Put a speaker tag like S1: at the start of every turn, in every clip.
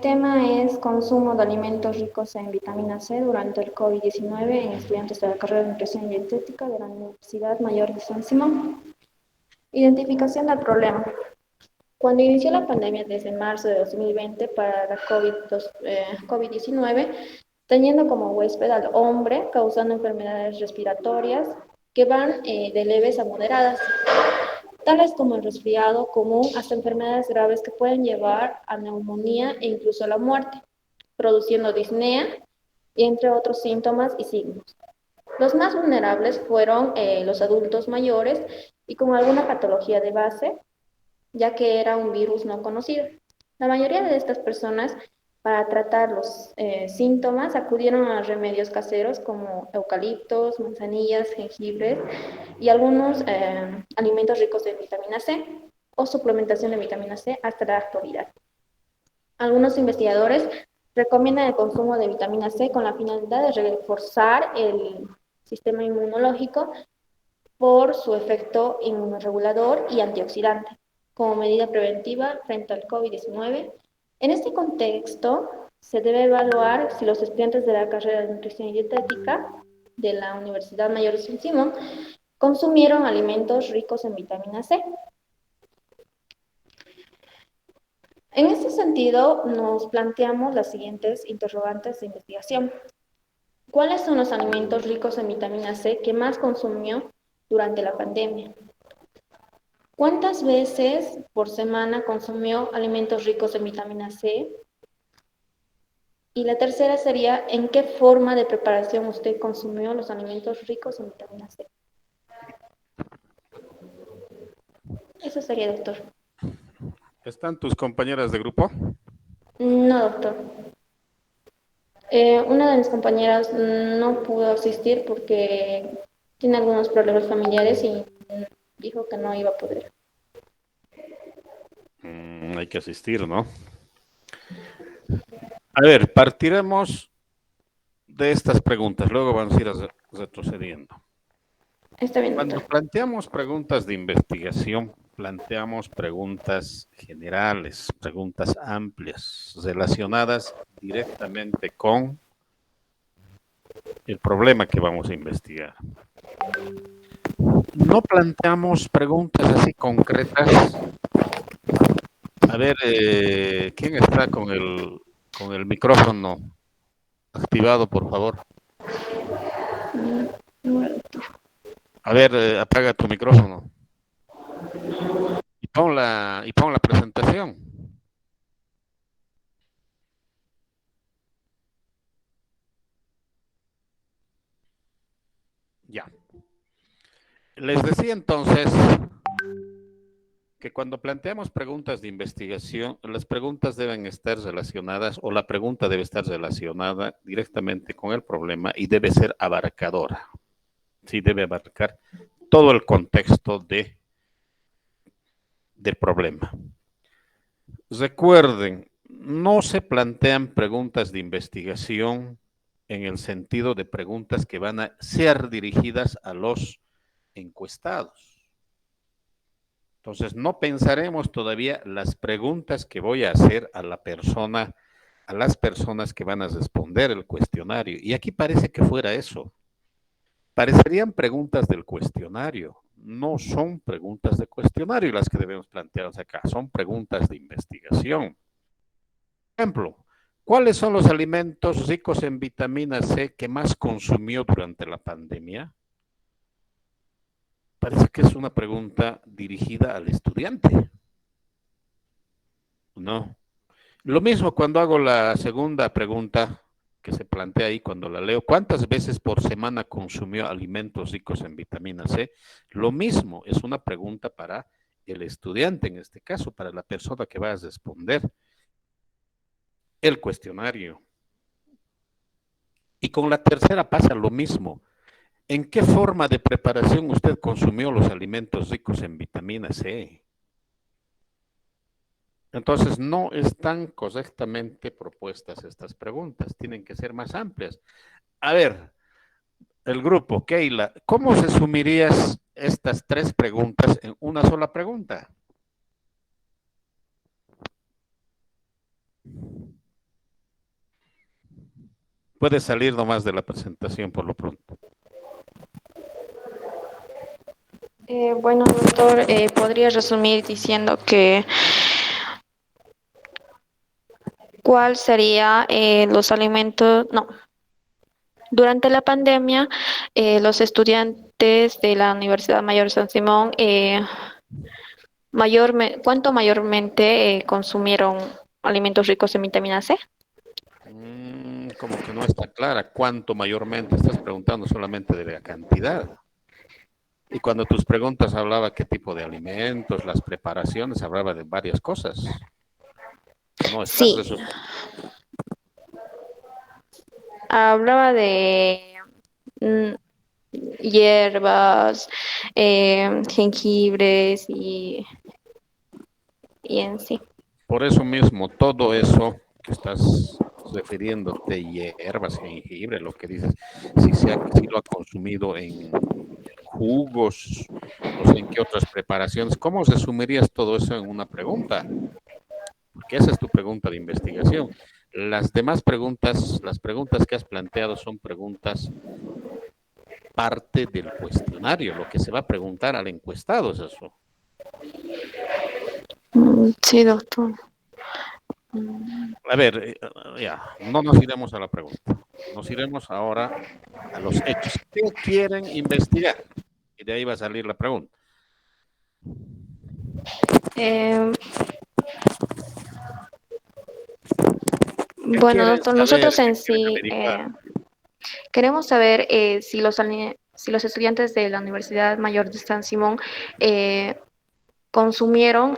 S1: tema es consumo de alimentos ricos en vitamina C durante el COVID-19 en estudiantes de la carrera de Nutrición y Dietética de la Universidad Mayor de San Simón. Identificación del problema. Cuando inició la pandemia desde marzo de 2020 para la COVID-19, teniendo como huésped al hombre, causando enfermedades respiratorias que van de leves a moderadas, tales como el resfriado común hasta enfermedades graves que pueden llevar a neumonía e incluso a la muerte, produciendo disnea y entre otros síntomas y signos. Los más vulnerables fueron los adultos mayores y con alguna patología de base, ya que era un virus no conocido. La mayoría de estas personas, para tratar los síntomas, acudieron a remedios caseros como eucaliptos, manzanillas, jengibre y algunos alimentos ricos en vitamina C o suplementación de vitamina C hasta la actualidad. Algunos investigadores recomiendan el consumo de vitamina C con la finalidad de reforzar el sistema inmunológico por su efecto inmunoregulador y antioxidante, como medida preventiva frente al COVID-19. En este contexto, se debe evaluar si los estudiantes de la carrera de Nutrición y Dietética de la Universidad Mayor de San Simón consumieron alimentos ricos en vitamina C. En este sentido, nos planteamos las siguientes interrogantes de investigación. ¿Cuáles son los alimentos ricos en vitamina C que más consumió durante la pandemia? ¿Cuántas veces por semana consumió alimentos ricos en vitamina C? Y la tercera sería, ¿en qué forma de preparación usted consumió los alimentos ricos en vitamina C? Eso sería, doctor.
S2: ¿Están tus compañeras de grupo?
S1: No, doctor. Una de mis compañeras no pudo asistir porque tiene algunos problemas familiares y dijo que no iba a poder.
S2: Hay que asistir, ¿no? A ver, partiremos de estas preguntas, luego vamos a ir retrocediendo.
S1: Está bien,
S2: Cuando
S1: doctor.
S2: planteamos preguntas de investigación, planteamos preguntas generales, preguntas amplias, relacionadas directamente con el problema que vamos a investigar. No planteamos preguntas así concretas. A ver, ¿quién está con el micrófono activado, por favor? A ver, apaga tu micrófono y pon la presentación. Ya. Les decía entonces que cuando planteamos preguntas de investigación, las preguntas deben estar relacionadas, o la pregunta debe estar relacionada directamente con el problema y debe ser abarcadora. Sí, debe abarcar todo el contexto del problema. Recuerden, no se plantean preguntas de investigación en el sentido de preguntas que van a ser dirigidas a los encuestados. Entonces, no pensaremos todavía las preguntas que voy a hacer a la persona, a las personas que van a responder el cuestionario. Y aquí parece que fuera eso. Parecerían preguntas del cuestionario. No son preguntas de cuestionario las que debemos plantearnos acá, son preguntas de investigación. Por ejemplo, ¿cuáles son los alimentos ricos en vitamina C que más consumió durante la pandemia? Parece que es una pregunta dirigida al estudiante. No. Lo mismo cuando hago la segunda pregunta que se plantea ahí cuando la leo. ¿Cuántas veces por semana consumió alimentos ricos en vitamina C? Lo mismo, es una pregunta para el estudiante, en este caso, para la persona que va a responder el cuestionario. Y con la tercera pasa lo mismo. ¿En qué forma de preparación usted consumió los alimentos ricos en vitamina C? Entonces, no están correctamente propuestas estas preguntas, tienen que ser más amplias. A ver, el grupo, Keila, ¿cómo resumirías estas tres preguntas en una sola pregunta? Puedes salir nomás de la presentación por lo pronto.
S1: Bueno, doctor, podría resumir diciendo que cuál sería los alimentos, no, durante la pandemia, los estudiantes de la Universidad Mayor San Simón, ¿cuánto mayormente consumieron alimentos ricos en vitamina C?
S2: Como que no está clara cuánto mayormente estás preguntando solamente de la cantidad. Y cuando tus preguntas hablaba qué tipo de alimentos, las preparaciones, hablaba de varias cosas. No estás
S1: Sí,
S2: resumiendo.
S1: hablaba de mm, hierbas, jengibres y en sí.
S2: Por eso mismo, todo eso que estás refiriéndote, hierbas, jengibre, lo que dices, si lo ha consumido en jugos, no sé en qué otras preparaciones, ¿cómo resumirías todo eso en una pregunta? Porque esa es tu pregunta de investigación. Las demás preguntas, las preguntas que has planteado son preguntas parte del cuestionario. Lo que se va a preguntar al encuestado es eso.
S1: Sí, doctor.
S2: A ver, ya, no nos iremos a la pregunta. Nos iremos ahora a los hechos. ¿Qué quieren investigar? Y de ahí va a salir la pregunta.
S1: Eh,
S2: ¿Qué
S1: bueno,
S2: quieren
S1: doctor,
S2: saber?
S1: nosotros
S2: ¿Qué
S1: en
S2: quieren
S1: sí
S2: averiguar?
S1: queremos saber si los estudiantes de la Universidad Mayor de San Simón consumieron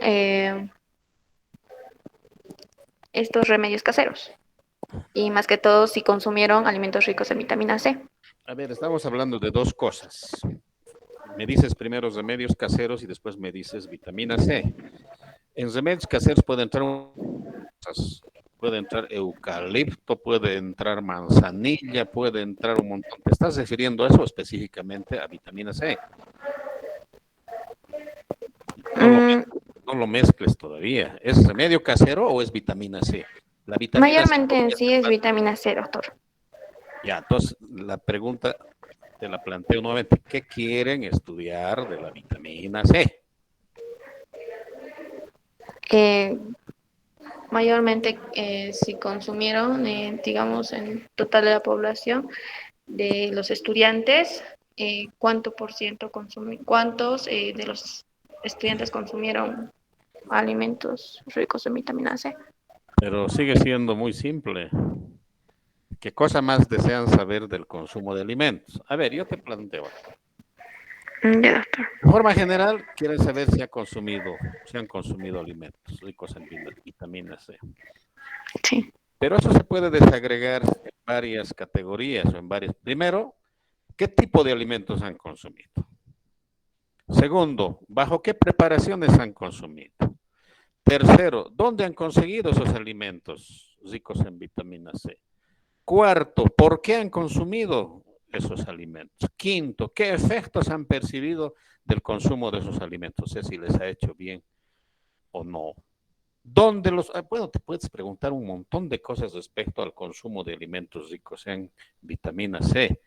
S1: estos remedios caseros y más que todo si consumieron alimentos ricos en vitamina C.
S2: A ver, estamos hablando de dos cosas. Me dices primero remedios caseros y después me dices vitamina C. En remedios caseros puede entrar puede entrar eucalipto, puede entrar manzanilla, puede entrar un montón. ¿Te estás refiriendo a eso específicamente a vitamina C? No lo,
S1: Mm,
S2: no lo mezcles todavía. ¿Es remedio casero o es vitamina C? La vitamina C,
S1: mayormente en sí es vitamina C, doctor.
S2: ya, entonces la pregunta te la planteo nuevamente. ¿Qué quieren estudiar de la vitamina C?
S1: Eh, mayormente si consumieron, digamos, en total de la población de los estudiantes, ¿cuánto por ciento cuántos de los estudiantes consumieron alimentos ricos en vitamina C?
S2: Pero sigue siendo muy simple. ¿Qué cosa más desean saber del consumo de alimentos? A ver, yo te planteo acá.
S1: Ya, doctor.
S2: De forma general, quieren saber si han consumido alimentos ricos en vitamina C.
S1: Sí.
S2: Pero eso se puede desagregar en varias categorías o en varias. Primero, ¿qué tipo de alimentos han consumido? Segundo, ¿bajo qué preparaciones han consumido? Tercero, ¿dónde han conseguido esos alimentos ricos en vitamina C? Cuarto, ¿por qué han consumido esos alimentos? Quinto, ¿qué efectos han percibido del consumo de esos alimentos? Sé si les ha hecho bien o no. Bueno, te puedes preguntar un montón de cosas respecto al consumo de alimentos ricos en vitamina C.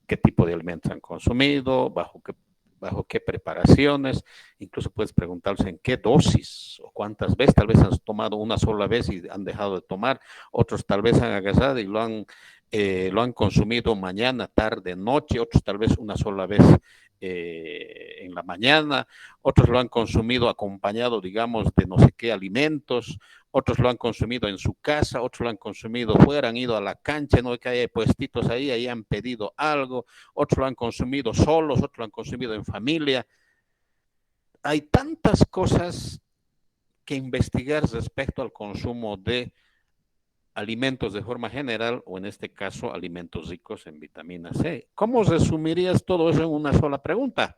S2: ¿Qué tipo de alimentos han consumido? Bajo qué preparaciones? Incluso puedes preguntarse en qué dosis o cuántas veces. Tal vez han tomado una sola vez y han dejado de tomar. Otros tal vez han agarrado y lo han consumido mañana, tarde, noche. Otros tal vez una sola vez en la mañana, otros lo han consumido acompañado, digamos, de no sé qué alimentos, otros lo han consumido en su casa, otros lo han consumido fuera, han ido a la cancha, no que hay puestitos ahí han pedido algo, otros lo han consumido solos, otros lo han consumido en familia. Hay tantas cosas que investigar respecto al consumo de alimentos de forma general o en este caso alimentos ricos en vitamina C. ¿Cómo resumirías todo eso en una sola pregunta?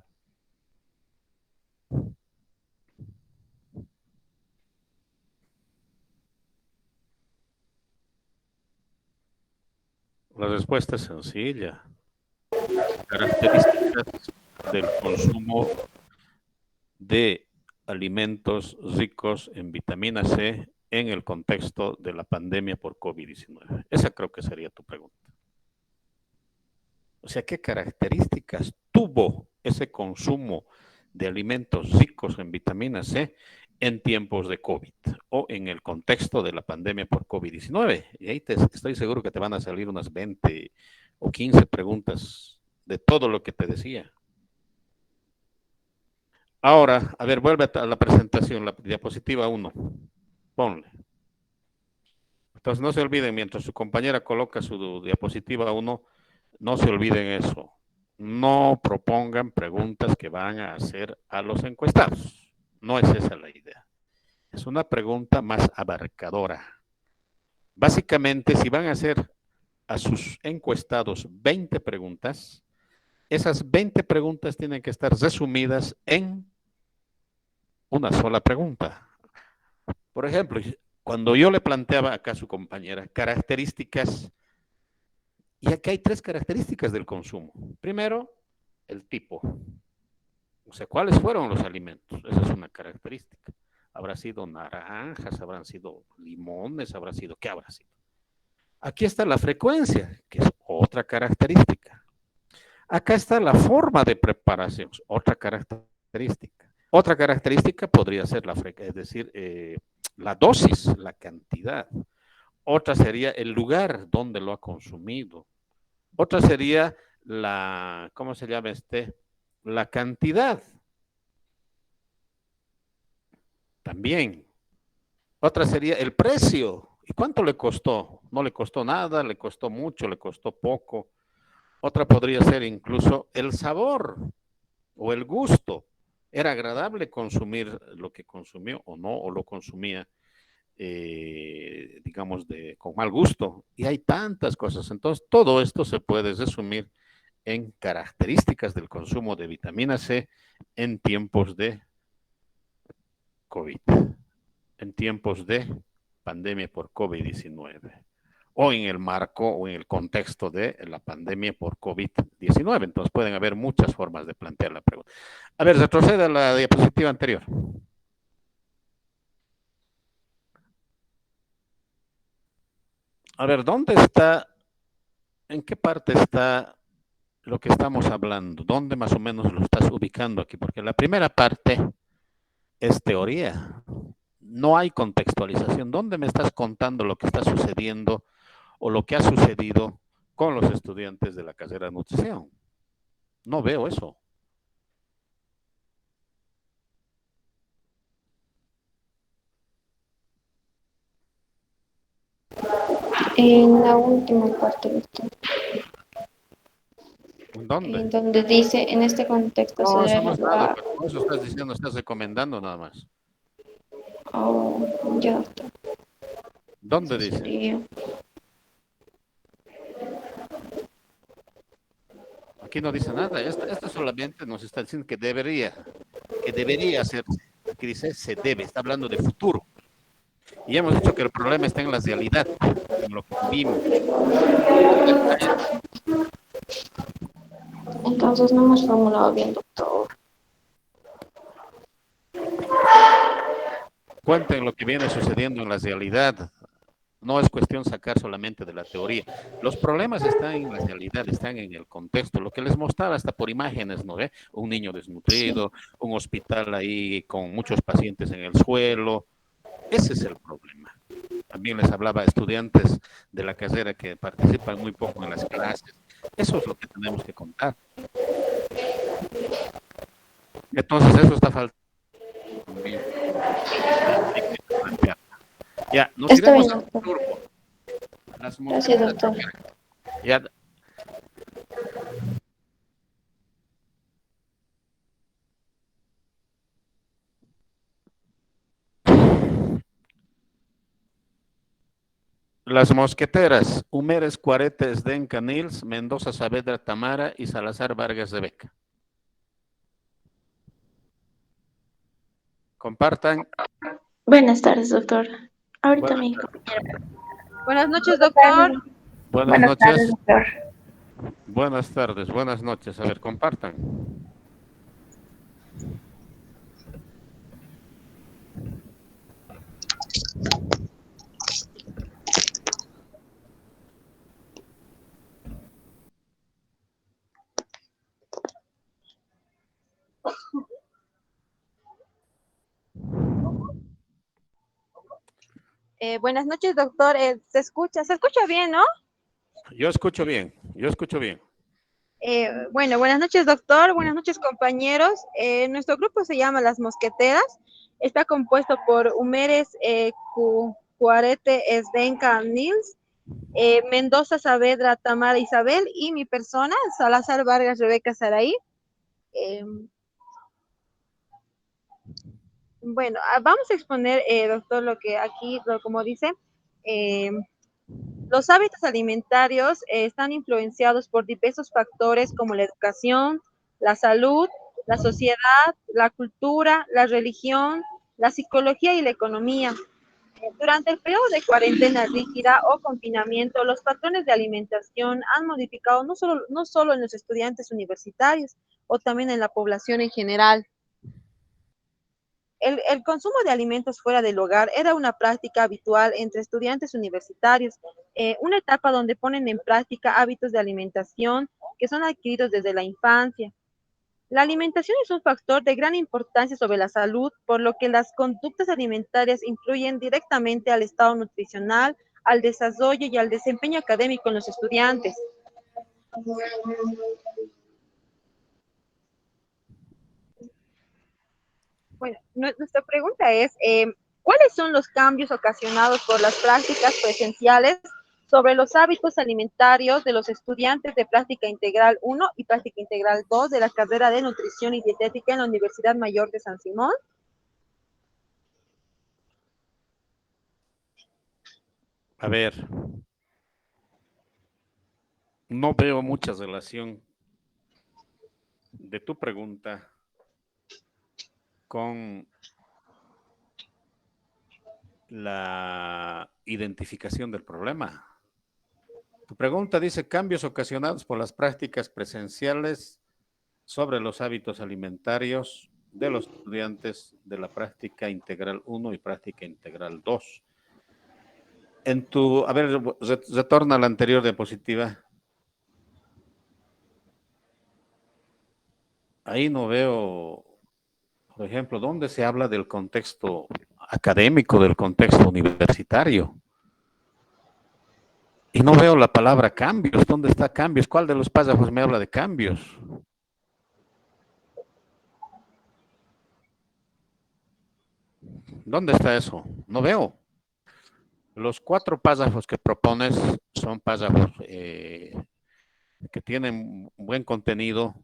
S2: La respuesta es sencilla. Características del consumo de alimentos ricos en vitamina C en el contexto de la pandemia por COVID-19? Esa creo que sería tu pregunta. O sea, ¿qué características tuvo ese consumo de alimentos ricos en vitamina C en tiempos de COVID o en el contexto de la pandemia por COVID-19? Y ahí estoy seguro que te van a salir unas 20 o 15 preguntas de todo lo que te decía. Ahora, a ver, vuelve a la presentación, la diapositiva 1. Ponle. Entonces, no se olviden, mientras su compañera coloca su diapositiva 1, no se olviden eso. No propongan preguntas que van a hacer a los encuestados. No es esa la idea. Es una pregunta más abarcadora. Básicamente, si van a hacer a sus encuestados 20 preguntas, esas 20 preguntas tienen que estar resumidas en una sola pregunta. Por ejemplo, cuando yo le planteaba acá a su compañera características, y aquí hay 3 características del consumo. Primero, el tipo. O sea, ¿cuáles fueron los alimentos? Esa es una característica. ¿Habrá sido naranjas? ¿Habrán sido limones? ¿Habrá sido qué habrá sido? Aquí está la frecuencia, que es otra característica. Acá está la forma de preparación, otra característica. Otra característica podría ser es decir, la dosis, la cantidad. Otra sería el lugar donde lo ha consumido. Otra sería ¿cómo se llama la cantidad. También. Otra sería el precio. ¿Y cuánto le costó? No le costó nada, le costó mucho, le costó poco. Otra podría ser incluso el sabor o el gusto. ¿Era agradable consumir lo que consumió o no? ¿O lo consumía, digamos, con mal gusto? Y hay tantas cosas. Entonces, todo esto se puede resumir en características del consumo de vitamina C en tiempos de COVID, en tiempos de pandemia por COVID-19 o en el marco o en el contexto de la pandemia por COVID-19. Entonces pueden haber muchas formas de plantear la pregunta. A ver, retrocede a la diapositiva anterior. A ver, ¿dónde está, en qué parte está lo que estamos hablando? ¿Dónde más o menos lo estás ubicando aquí? Porque la primera parte es teoría. No hay contextualización. ¿Dónde me estás contando lo que está sucediendo o lo que ha sucedido con los estudiantes de la carrera de nutrición? No veo eso.
S1: En la última parte, doctor,
S2: ¿Dónde?
S1: en donde dice, en este contexto se
S2: No, eso
S1: debe
S2: no es nada,
S1: evaluar.
S2: pero con eso estás diciendo, estás recomendando nada más.
S1: Oh, ya está.
S2: ¿Dónde
S1: Eso
S2: dice?
S1: sería.
S2: Aquí no dice nada. Esto solamente nos está diciendo que debería hacerse. Aquí dice se debe, está hablando de futuro. Y hemos dicho que el problema está en la realidad, en lo que vivimos.
S1: Entonces no hemos formulado bien, doctor.
S2: Cuenten lo que viene sucediendo en la realidad. No es cuestión sacar solamente de la teoría. Los problemas están en la realidad, están en el contexto. Lo que les mostraba hasta por imágenes, ¿no ve? Un niño
S1: Sí.
S2: desnutrido, un hospital ahí con muchos pacientes en el suelo. Ese es el problema. También les hablaba a estudiantes de la carrera que participan muy poco en las clases. Eso es lo que tenemos que contar. Entonces, eso está faltando también. Hay que plantear. Ya, nos
S1: Está
S2: iremos
S1: bien,
S2: al
S1: doctor.
S2: turbo. Las
S1: Gracias,
S2: mosquetas.
S1: doctor.
S2: Ya, las mosqueteras, Humères Cuarete, Zdenka Nils, Mendoza Saavedra Tamara y Salazar Vargas de Beca. Compartan.
S3: Buenas tardes, doctor. Ahorita
S2: Buenas
S3: mi
S2: tardes.
S3: compañera.
S4: Buenas noches, doctor.
S2: Buenas
S3: Buenas tardes,
S2: noches.
S3: doctor.
S2: Buenas tardes. Buenas noches. A ver, compartan.
S4: Buenas noches, doctor. ¿Se escucha? ¿Se escucha bien, no?
S2: Yo escucho bien, yo escucho bien.
S4: Bueno, buenas noches, doctor. Buenas noches, compañeros. Nuestro grupo se llama Las Mosqueteras. Está compuesto por Humeres Cuarete Esdenca Nils, Mendoza Saavedra Tamara Isabel y mi persona, Salazar Vargas Rebeca Saraí. Eh, bueno, vamos a exponer, doctor, lo que aquí, como dice, eh, los hábitos alimentarios están influenciados por diversos factores como la educación, la salud, la sociedad, la cultura, la religión, la psicología y la economía. Durante el periodo de cuarentena rígida o confinamiento, los patrones de alimentación han modificado no solo en los estudiantes universitarios, o también en la población en general. El consumo de alimentos fuera del hogar era una práctica habitual entre estudiantes universitarios, una etapa donde ponen en práctica hábitos de alimentación que son adquiridos desde la infancia. La alimentación es un factor de gran importancia sobre la salud, por lo que las conductas alimentarias influyen directamente al estado nutricional, al desarrollo y al desempeño académico en los estudiantes. Bueno, nuestra pregunta es, ¿cuáles son los cambios ocasionados por las prácticas presenciales sobre los hábitos alimentarios de los estudiantes de Práctica Integral 1 y Práctica Integral 2 de la carrera de Nutrición y Dietética en la Universidad Mayor de San Simón?
S2: A ver, no veo mucha relación de tu pregunta con la identificación del problema. Tu pregunta dice cambios ocasionados por las prácticas presenciales sobre los hábitos alimentarios de los estudiantes de la práctica integral 1 y práctica integral 2. A ver, retorna a la anterior diapositiva. Ahí no veo, por ejemplo, dónde se habla del contexto académico, del contexto universitario. Y no veo la palabra cambios. ¿Dónde está cambios? ¿Cuál de los párrafos me habla de cambios? ¿Dónde está eso? No veo. Los 4 párrafos que propones son párrafos que tienen buen contenido,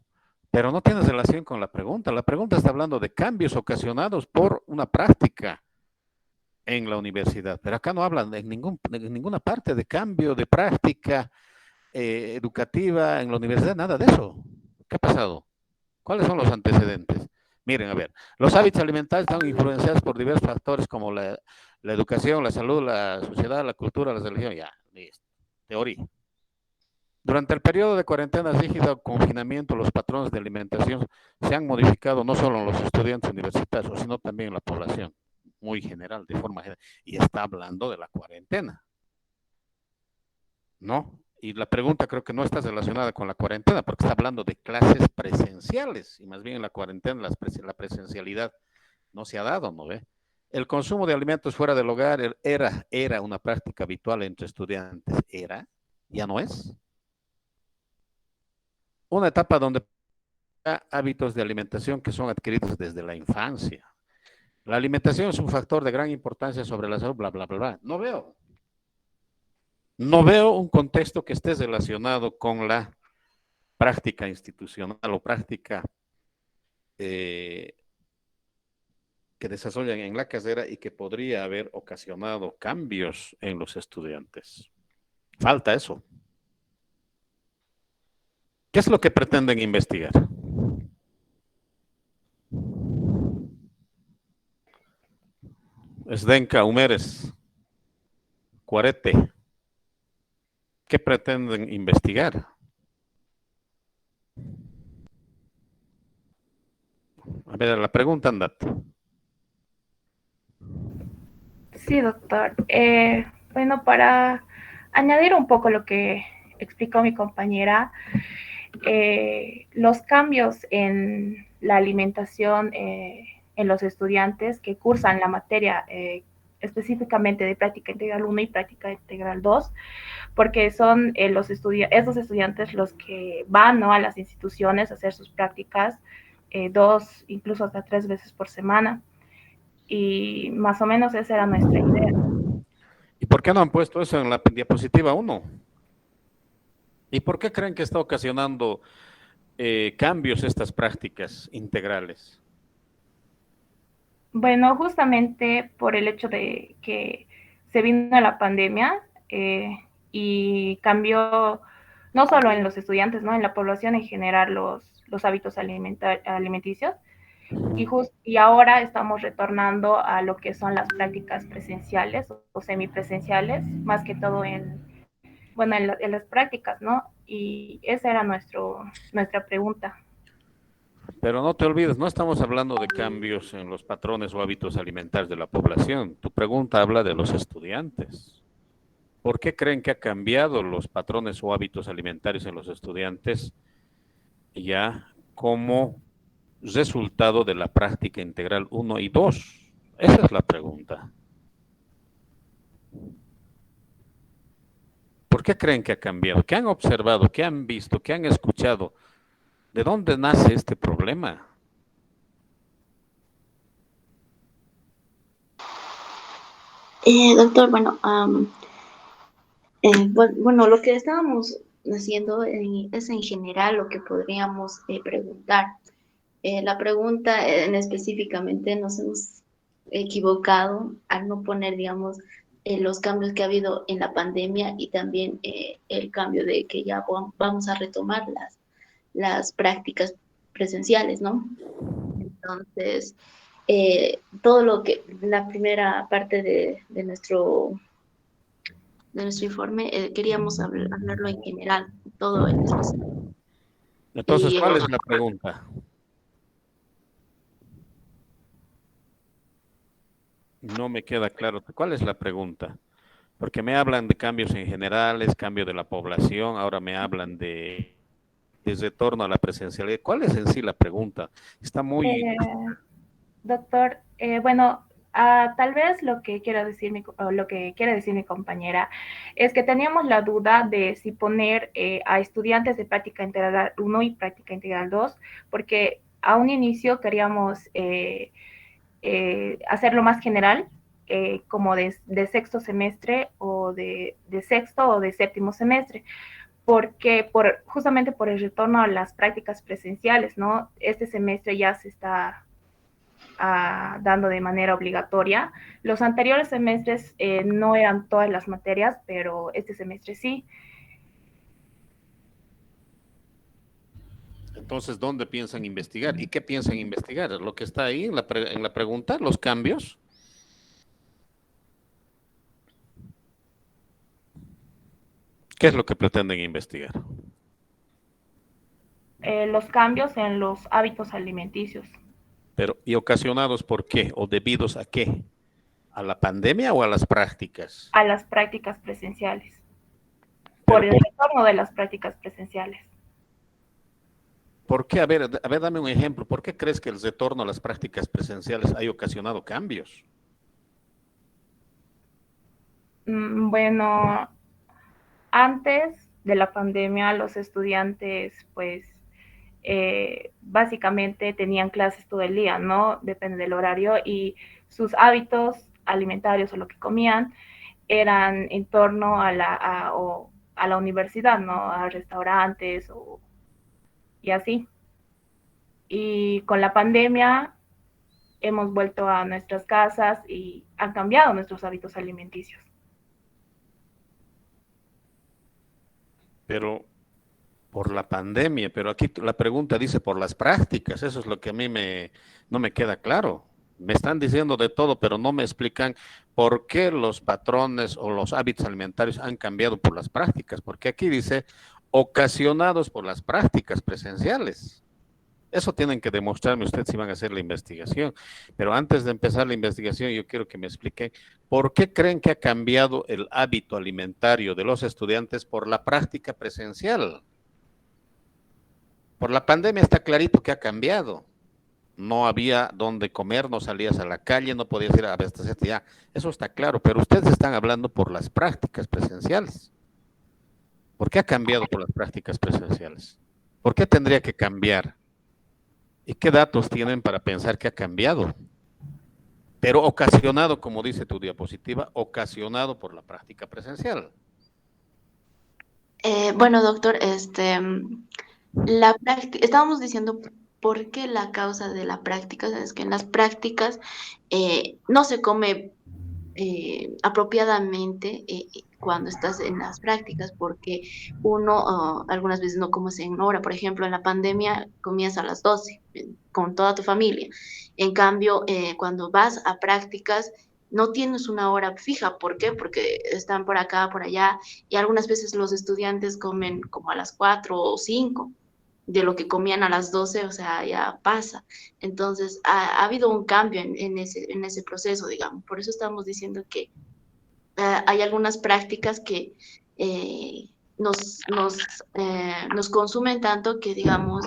S2: pero no tienen relación con la pregunta. La pregunta está hablando de cambios ocasionados por una práctica en la universidad, pero acá no hablan en ninguna parte de cambio de práctica educativa en la universidad, nada de eso. ¿Qué ha pasado? ¿Cuáles son los antecedentes? Miren, a ver, los hábitos alimentarios están influenciados por diversos factores como la educación, la salud, la sociedad, la cultura, la religión. Ya, listo. Teoría. Durante el periodo de cuarentena rígida o confinamiento, los patrones de alimentación se han modificado no solo en los estudiantes universitarios, sino también en la población, muy general, de forma general. Y está hablando de la cuarentena, ¿no? Y la pregunta creo que no está relacionada con la cuarentena, porque está hablando de clases presenciales, y más bien en la cuarentena la presencialidad no se ha dado, ¿no ve? El consumo de alimentos fuera del hogar era una práctica habitual entre estudiantes. Ya no es. Una etapa donde hábitos de alimentación que son adquiridos desde la infancia. La alimentación es un factor de gran importancia sobre la salud, bla, bla, bla, bla. No veo un contexto que esté relacionado con la práctica institucional o práctica que desarrollan en la carrera y que podría haber ocasionado cambios en los estudiantes. Falta eso. ¿Qué es lo que pretenden investigar? Esdenca, Humeres, Cuarete. ¿Qué pretenden investigar? A ver, la pregunta, andate.
S3: Sí, doctor. Bueno, para añadir un poco lo que explicó mi compañera, los cambios en la alimentación en los estudiantes que cursan la materia específicamente de práctica integral 1 y práctica integral 2, porque son esos estudiantes los que van, ¿no?, a las instituciones a hacer sus prácticas 2, incluso hasta 3 veces por semana. Y más o menos esa era nuestra idea.
S2: ¿Y por qué no han puesto eso en la diapositiva 1? ¿Y por qué creen que está ocasionando cambios estas prácticas integrales?
S3: Bueno, justamente por el hecho de que se vino la pandemia y cambió no solo en los estudiantes, ¿no?, en la población en general los hábitos alimenticios. Y ahora estamos retornando a lo que son las prácticas presenciales o semipresenciales, más que todo bueno, en las prácticas, ¿no? Y esa era nuestra pregunta.
S2: Pero no te olvides, no estamos hablando de cambios en los patrones o hábitos alimentarios de la población. Tu pregunta habla de los estudiantes. ¿Por qué creen que ha cambiado los patrones o hábitos alimentarios en los estudiantes ya como resultado de la práctica integral 1 y 2? Esa es la pregunta. ¿Por qué creen que ha cambiado? ¿Qué han observado? ¿Qué han visto? ¿Qué han escuchado? ¿De dónde nace este problema?
S5: Doctor, bueno, lo que estábamos haciendo es en general lo que podríamos preguntar. La pregunta específicamente nos hemos equivocado al no poner, digamos, los cambios que ha habido en la pandemia y también el cambio de que ya vamos a retomar las prácticas presenciales, ¿no? Entonces, todo lo que, la primera parte de nuestro informe, queríamos hablarlo en general, todo el espacio.
S2: Entonces,
S5: Y,
S2: ¿cuál es la pregunta? No me queda claro. ¿Cuál es la pregunta? Porque me hablan de cambios en generales, cambio de la población, ahora me hablan de retorno a la presencialidad. ¿Cuál es en sí la pregunta? Está muy...
S3: Doctor, bueno, tal vez lo que quiere decir mi compañera es que teníamos la duda de si poner a estudiantes de práctica integral 1 y práctica integral 2, porque a un inicio queríamos hacerlo más general, como de sexto semestre o de sexto o de séptimo semestre, porque justamente por el retorno a las prácticas presenciales, ¿no? Este semestre ya se está dando de manera obligatoria. Los anteriores semestres no eran todas las materias, pero este semestre sí.
S2: Entonces, ¿dónde piensan investigar? ¿Y qué piensan investigar? ¿Lo que está ahí en la pregunta? ¿Los cambios? ¿Qué es lo que pretenden investigar?
S3: Los cambios en los hábitos alimenticios.
S2: Pero, ¿y ocasionados por qué? ¿O debidos a qué? ¿A la pandemia o a las prácticas?
S3: A las prácticas presenciales. Por el retorno de las prácticas presenciales.
S2: ¿Por qué? A ver, dame un ejemplo. ¿Por qué crees que el retorno a las prácticas presenciales haya ocasionado cambios?
S3: Bueno, antes de la pandemia, los estudiantes, pues, básicamente tenían clases todo el día, ¿no? Depende del horario, y sus hábitos alimentarios o lo que comían eran en torno a la universidad, ¿no? A restaurantes y así. Y con la pandemia hemos vuelto a nuestras casas y han cambiado nuestros hábitos alimenticios.
S2: Pero por la pandemia, pero aquí la pregunta dice por las prácticas, eso es lo que a mí no me queda claro. Me están diciendo de todo, pero no me explican por qué los patrones o los hábitos alimentarios han cambiado por las prácticas, porque aquí dice ocasionados por las prácticas presenciales. Eso tienen que demostrarme ustedes si van a hacer la investigación. Pero antes de empezar la investigación, yo quiero que me expliquen por qué creen que ha cambiado el hábito alimentario de los estudiantes por la práctica presencial. Por la pandemia está clarito que ha cambiado. no había dónde comer, no salías a la calle, no podías ir a abastecerte ya. Eso está claro, pero ustedes están hablando por las prácticas presenciales. ¿Por qué ha cambiado por las prácticas presenciales? ¿Por qué tendría que cambiar? ¿Y qué datos tienen para pensar que ha cambiado? Pero ocasionado, como dice tu diapositiva, ocasionado por la práctica presencial.
S5: Bueno, doctor, estábamos diciendo por qué la causa de la práctica, es que en las prácticas no se come apropiadamente cuando estás en las prácticas, porque uno algunas veces no comes en hora. Por ejemplo, en la pandemia comías a las 12 con toda tu familia. En cambio, cuando vas a prácticas, no tienes una hora fija. ¿Por qué? Porque están por acá, por allá, y algunas veces los estudiantes comen como a las 4 o 5 de lo que comían a las 12, o sea, ya pasa. Entonces, ha habido un cambio en ese proceso, digamos. Por eso estamos diciendo que hay algunas prácticas que eh, nos consumen tanto que, digamos,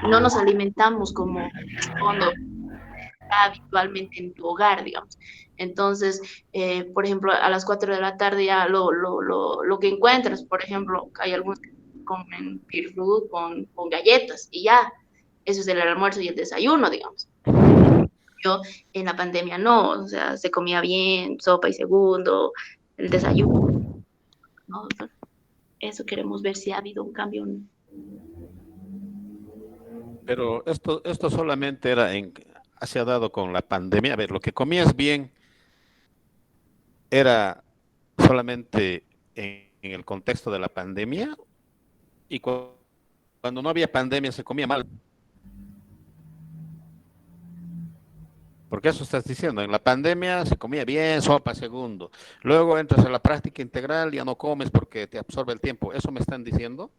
S5: no nos alimentamos como corresponde habitualmente en tu hogar, digamos. Entonces, por ejemplo, a las 4 de la tarde ya lo que encuentras, por ejemplo, hay algunos que comen beer fruit con galletas y ya, eso es el almuerzo y el desayuno, digamos. Yo en la pandemia no, o sea, se comía bien, sopa y segundo, el desayuno, ¿no, doctor? Eso queremos ver si ha habido un cambio.
S2: Pero esto solamente se ha dado con la pandemia. A ver, lo que comías bien era solamente en el contexto de la pandemia y cuando no había pandemia se comía mal. Porque eso estás diciendo, en la pandemia se comía bien, sopa, segundo. Luego entras a la práctica integral, ya no comes porque te absorbe el tiempo. ¿Eso me están diciendo?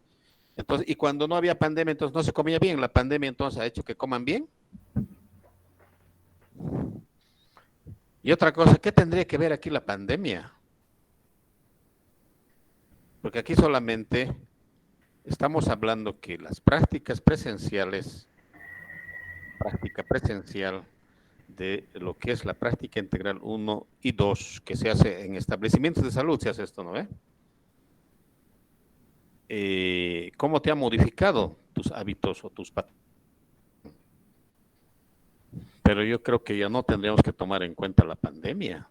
S2: Entonces, y cuando no había pandemia, entonces no se comía bien. La pandemia entonces ha hecho que coman bien. Y otra cosa, ¿qué tendría que ver aquí la pandemia? Porque aquí solamente estamos hablando que las prácticas presenciales, práctica presencial de lo que es la práctica integral 1 y 2, que se hace en establecimientos de salud, se hace esto, ¿no ve? ¿Cómo te ha modificado tus hábitos o tus patrones? Pero yo creo que ya no tendríamos que tomar en cuenta la pandemia.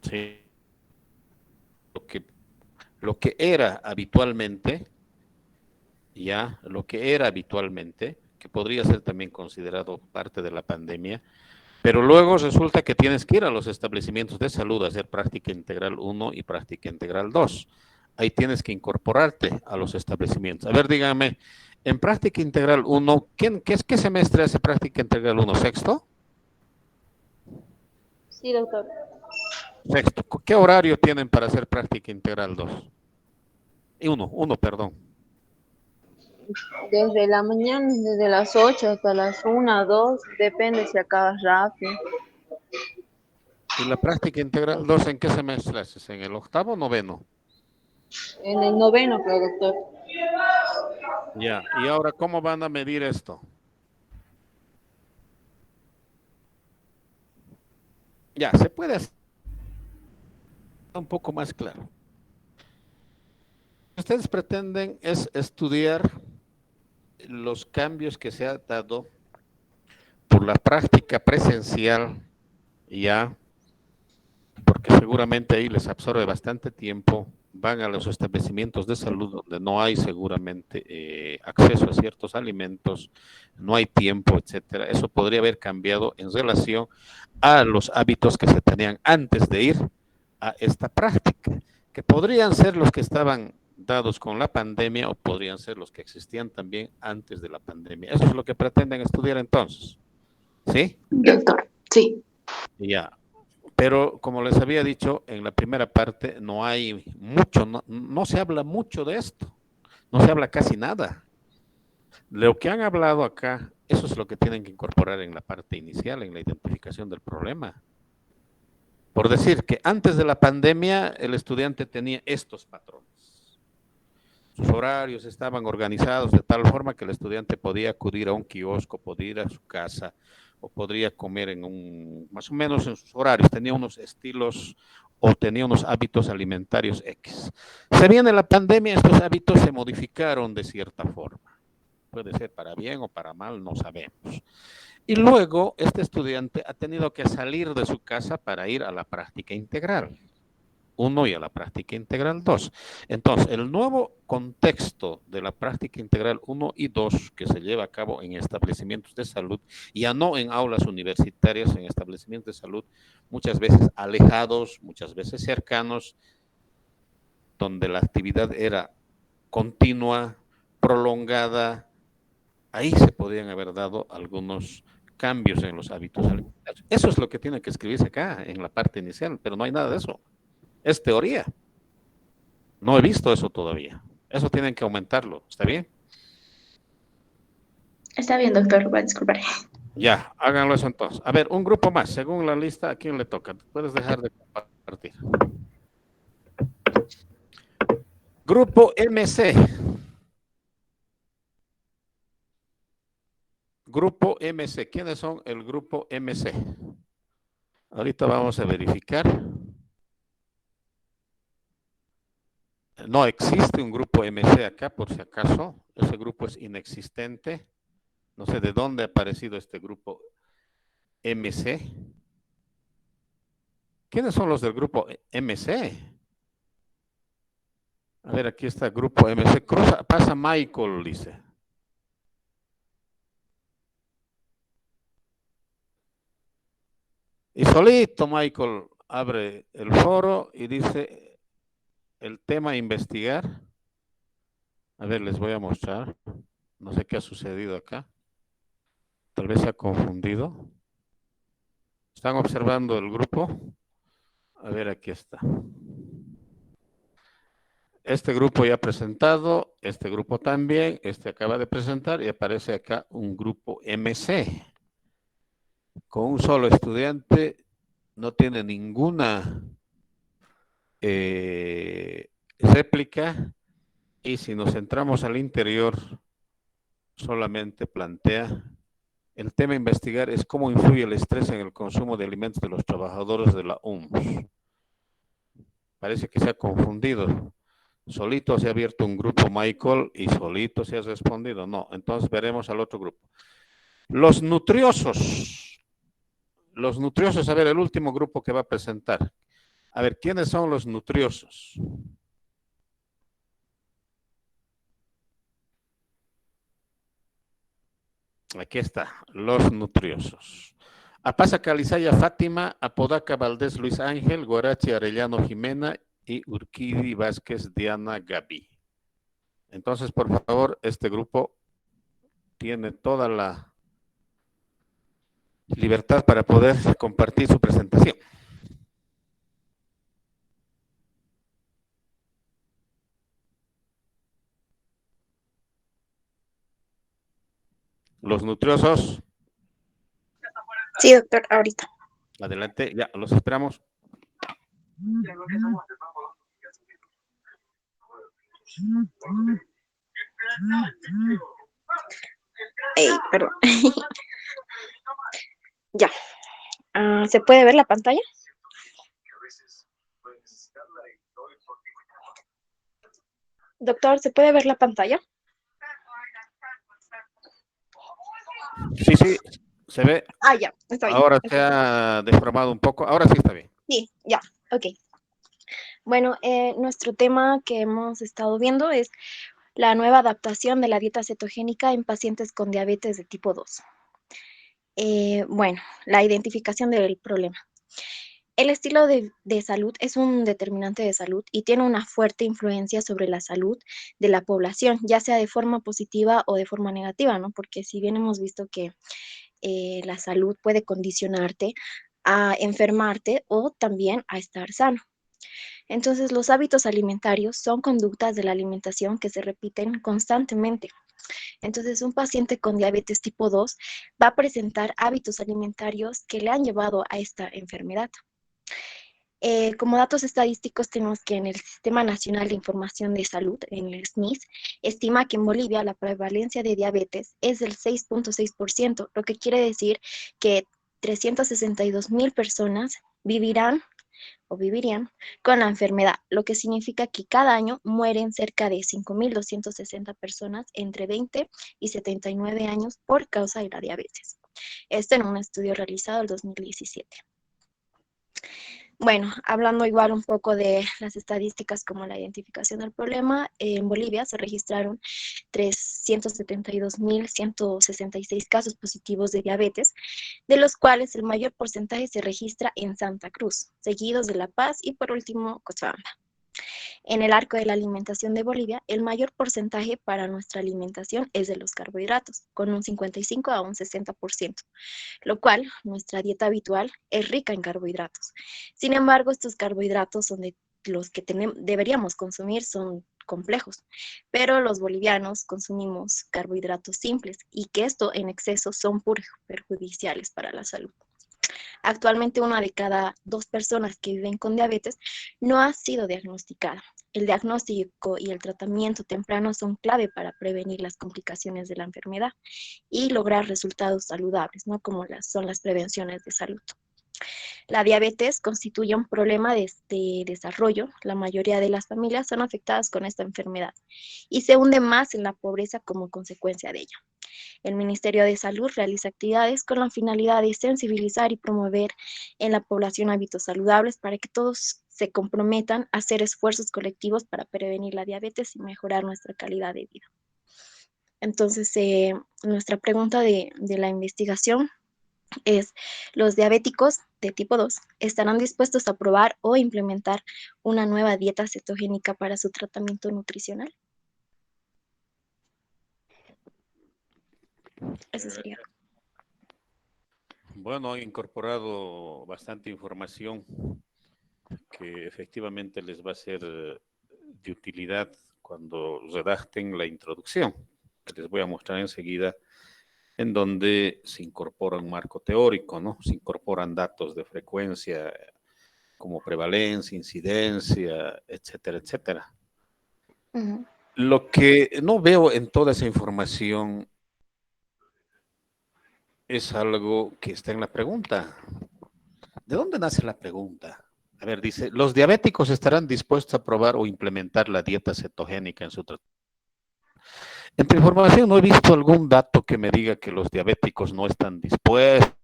S2: Sí. Lo que era habitualmente, que podría ser también considerado parte de la pandemia, pero luego resulta que tienes que ir a los establecimientos de salud a hacer práctica integral 1 y práctica integral 2. Ahí tienes que incorporarte a los establecimientos. A ver, dígame, en práctica integral 1, ¿qué semestre hace práctica integral 1? ¿Sexto?
S4: Sí, doctor.
S2: Sexto. ¿Qué horario tienen para hacer práctica integral 2? Uno, perdón.
S4: Desde la mañana, desde las 8 hasta las 1, 2, depende si acabas rápido.
S2: ¿Y la práctica integral 2 en qué semestre haces? ¿En el octavo o noveno?
S4: En el noveno, creo, doctor.
S2: Ya, y ahora, ¿cómo van a medir esto? Ya, se puede hacer un poco más claro. Lo que ustedes pretenden es estudiar los cambios que se ha dado por la práctica presencial, ya, porque seguramente ahí les absorbe bastante tiempo, van a los establecimientos de salud donde no hay seguramente acceso a ciertos alimentos, no hay tiempo, etcétera. Eso podría haber cambiado en relación a los hábitos que se tenían antes de ir a esta práctica, que podrían ser los que estaban dados con la pandemia o podrían ser los que existían también antes de la pandemia. Eso es lo que pretenden estudiar entonces. ¿Sí?
S5: Doctor, sí.
S2: Ya. Pero como les había dicho en la primera parte, no hay mucho, no se habla mucho de esto, no se habla casi nada. Lo que han hablado acá, eso es lo que tienen que incorporar en la parte inicial, en la identificación del problema. Por decir que antes de la pandemia el estudiante tenía estos patrones. Sus horarios estaban organizados de tal forma que el estudiante podía acudir a un kiosco, podía ir a su casa o podría comer más o menos en sus horarios. Tenía unos estilos o tenía unos hábitos alimentarios X. Se viene la pandemia, estos hábitos se modificaron de cierta forma. Puede ser para bien o para mal, no sabemos. Y luego este estudiante ha tenido que salir de su casa para ir a la práctica integral 1 y a la práctica integral 2. Entonces, el nuevo contexto de la práctica integral 1 y 2 que se lleva a cabo en establecimientos de salud, ya no en aulas universitarias, en establecimientos de salud, muchas veces alejados, muchas veces cercanos, donde la actividad era continua, prolongada, ahí se podrían haber dado algunos cambios en los hábitos alimentarios. Eso es lo que tiene que escribirse acá en la parte inicial, pero no hay nada de eso. Es teoría. No he visto eso todavía. Eso tienen que aumentarlo. ¿Está bien?
S5: Está bien, doctor, va a disculpar.
S2: Ya, háganlo eso entonces. A ver, un grupo más. Según la lista, ¿a quién le toca? Puedes dejar de compartir. Grupo MC. Grupo MC. ¿Quiénes son el grupo MC? Ahorita vamos a verificar. No existe un grupo MC acá, por si acaso. Ese grupo es inexistente. No sé de dónde ha aparecido este grupo MC. ¿Quiénes son los del grupo MC? A ver, aquí está el grupo MC. Pasa Michael, dice. Y solito Michael abre el foro y dice el tema a investigar. A ver, les voy a mostrar. No sé qué ha sucedido acá. Tal vez se ha confundido. ¿Están observando el grupo? A ver, aquí está. Este grupo ya ha presentado, este grupo también, este acaba de presentar y aparece acá un grupo MC. Con un solo estudiante, no tiene ninguna réplica y si nos centramos al interior, solamente plantea el tema a investigar es cómo influye el estrés en el consumo de alimentos de los trabajadores de la OMS. Parece que se ha confundido. Solito se ha abierto un grupo Michael y solito se ha respondido. No, entonces veremos al otro grupo. Los nutriosos. Los nutriosos, a ver, el último grupo que va a presentar. A ver, ¿quiénes son los nutriosos? Aquí está, los nutriosos. Apasa Calizaya Fátima, Apodaca Valdés Luis Ángel, Guarachi Arellano Jimena y Urquidi Vázquez Diana Gaby. Entonces, por favor, este grupo tiene toda la libertad para poder compartir su presentación. Los nutriosos.
S6: Sí, doctor, ahorita.
S2: Adelante, ya, los esperamos.
S6: Perdón. Ya. ¿Se puede ver la pantalla? Doctor, ¿se puede ver la pantalla?
S2: Sí, sí, se ve.
S6: Ya, está bien.
S2: Ahora se ha deformado un poco. Ahora sí está bien.
S6: Sí, ya, ok. Bueno, nuestro tema que hemos estado viendo es la nueva adaptación de la dieta cetogénica en pacientes con diabetes de tipo 2. Bueno, la identificación del problema. El estilo de salud es un determinante de salud y tiene una fuerte influencia sobre la salud de la población, ya sea de forma positiva o de forma negativa, ¿no? Porque si bien hemos visto que la salud puede condicionarte a enfermarte o también a estar sano. Entonces, los hábitos alimentarios son conductas de la alimentación que se repiten constantemente. Entonces, un paciente con diabetes tipo 2 va a presentar hábitos alimentarios que le han llevado a esta enfermedad. Como datos estadísticos tenemos que en el Sistema Nacional de Información de Salud, en el SNIS, estima que en Bolivia la prevalencia de diabetes es del 6.6%, lo que quiere decir que 362.000 personas vivirán o vivirían con la enfermedad, lo que significa que cada año mueren cerca de 5.260 personas entre 20 y 79 años por causa de la diabetes. Esto en un estudio realizado en 2017. Bueno, hablando igual un poco de las estadísticas como la identificación del problema, en Bolivia se registraron 372.166 casos positivos de diabetes, de los cuales el mayor porcentaje se registra en Santa Cruz, seguidos de La Paz y por último Cochabamba. En el arco de la alimentación de Bolivia, el mayor porcentaje para nuestra alimentación es de los carbohidratos, con un 55 a un 60%, lo cual nuestra dieta habitual es rica en carbohidratos. Sin embargo, estos carbohidratos son de los que deberíamos consumir son complejos, pero los bolivianos consumimos carbohidratos simples y que esto en exceso son perjudiciales para la salud. Actualmente, una de cada 2 personas que viven con diabetes no ha sido diagnosticada. El diagnóstico y el tratamiento temprano son clave para prevenir las complicaciones de la enfermedad y lograr resultados saludables, ¿no? Como son las prevenciones de salud. La diabetes constituye un problema de desarrollo. La mayoría de las familias son afectadas con esta enfermedad y se hunde más en la pobreza como consecuencia de ello. El Ministerio de Salud realiza actividades con la finalidad de sensibilizar y promover en la población hábitos saludables para que todos se comprometan a hacer esfuerzos colectivos para prevenir la diabetes y mejorar nuestra calidad de vida. Entonces, nuestra pregunta de la investigación es, ¿los diabéticos de tipo 2 estarán dispuestos a probar o implementar una nueva dieta cetogénica para su tratamiento nutricional? Eso sería.
S2: Bueno, he incorporado bastante información que efectivamente les va a ser de utilidad cuando redacten la introducción, que les voy a mostrar enseguida, en donde se incorpora un marco teórico, ¿no? Se incorporan datos de frecuencia como prevalencia, incidencia, etcétera, etcétera.
S6: Uh-huh.
S2: Lo que no veo en toda esa información es algo que está en la pregunta. ¿De dónde nace la pregunta? A ver, dice, ¿los diabéticos estarán dispuestos a probar o implementar la dieta cetogénica en su tratamiento? En tu información no he visto algún dato que me diga que los diabéticos no están dispuestos,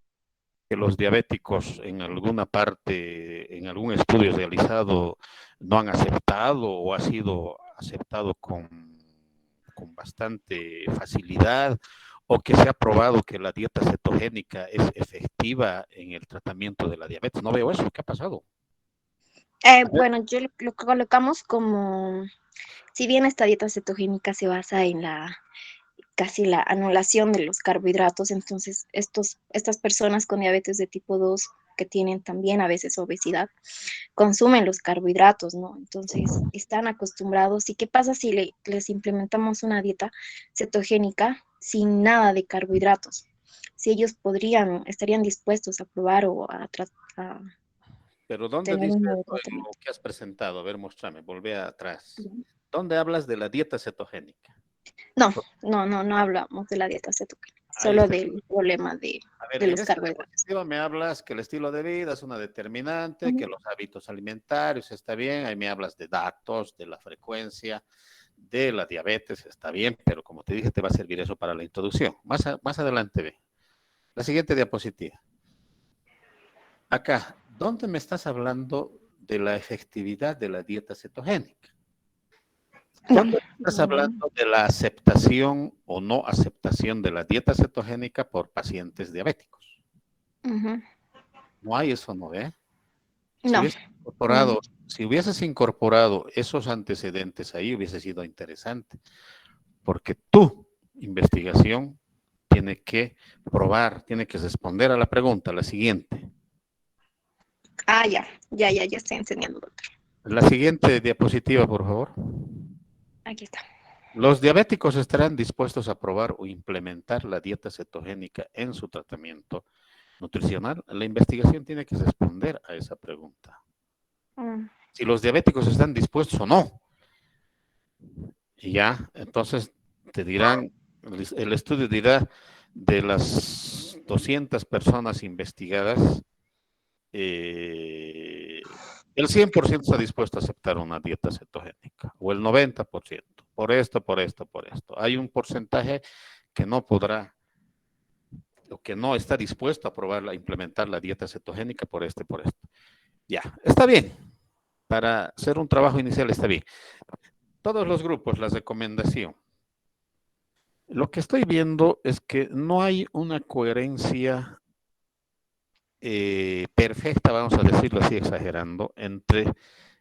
S2: que los diabéticos en alguna parte, en algún estudio realizado, no han aceptado o ha sido aceptado con bastante facilidad, o que se ha probado que la dieta cetogénica es efectiva en el tratamiento de la diabetes. No veo eso. ¿Qué ha pasado?
S6: Bueno, yo lo colocamos como, si bien esta dieta cetogénica se basa en casi la anulación de los carbohidratos, entonces estas personas con diabetes de tipo 2 que tienen también a veces obesidad, consumen los carbohidratos, ¿no? Entonces están acostumbrados. ¿Y qué pasa si les implementamos una dieta cetogénica sin nada de carbohidratos? Si ellos estarían dispuestos a probar o a
S2: Pero ¿dónde
S6: tener
S2: dice
S6: un
S2: eso
S6: nuevo
S2: en
S6: tratamiento.
S2: lo que has presentado? A ver, muéstrame, volvé atrás. ¿Dónde hablas de la dieta cetogénica?
S6: No hablamos de la dieta cetogénica,
S2: Ahí
S6: solo
S2: está.
S6: del problema de
S2: A ver, en
S6: los
S2: esta
S6: carbohidratos.
S2: diapositiva me hablas que el estilo de vida es una determinante,
S6: Uh-huh.
S2: que los hábitos alimentarios está bien, ahí me hablas de datos, de la frecuencia, de la diabetes, está bien, pero como te dije, te va a servir eso para la introducción. Más adelante ve. La siguiente diapositiva. Acá, ¿dónde me estás hablando de la efectividad de la dieta cetogénica? ¿Dónde estás hablando de la aceptación o no aceptación de la dieta cetogénica por pacientes diabéticos?
S6: Uh-huh.
S2: No hay eso, ¿no ve?
S6: No.
S2: Si hubieses incorporado esos antecedentes ahí, hubiese sido interesante, porque tu investigación tiene que probar, tiene que responder a la pregunta, la siguiente.
S6: Ya estoy enseñando, doctor.
S2: La siguiente diapositiva, por favor.
S6: Aquí está.
S2: ¿Los diabéticos estarán dispuestos a probar o implementar la dieta cetogénica en su tratamiento nutricional? La investigación tiene que responder a esa pregunta. Si los diabéticos están dispuestos o no. Y ya, entonces te dirán, el estudio dirá de las 200 personas investigadas, el 100% está dispuesto a aceptar una dieta cetogénica, o el 90%, por esto, por esto, por esto. Hay un porcentaje que no podrá, o que no está dispuesto a probar, a implementar la dieta cetogénica por por esto. Ya, está bien. Para hacer un trabajo inicial está bien. Todos los grupos, la recomendación. Lo que estoy viendo es que no hay una coherencia perfecta, vamos a decirlo así exagerando, entre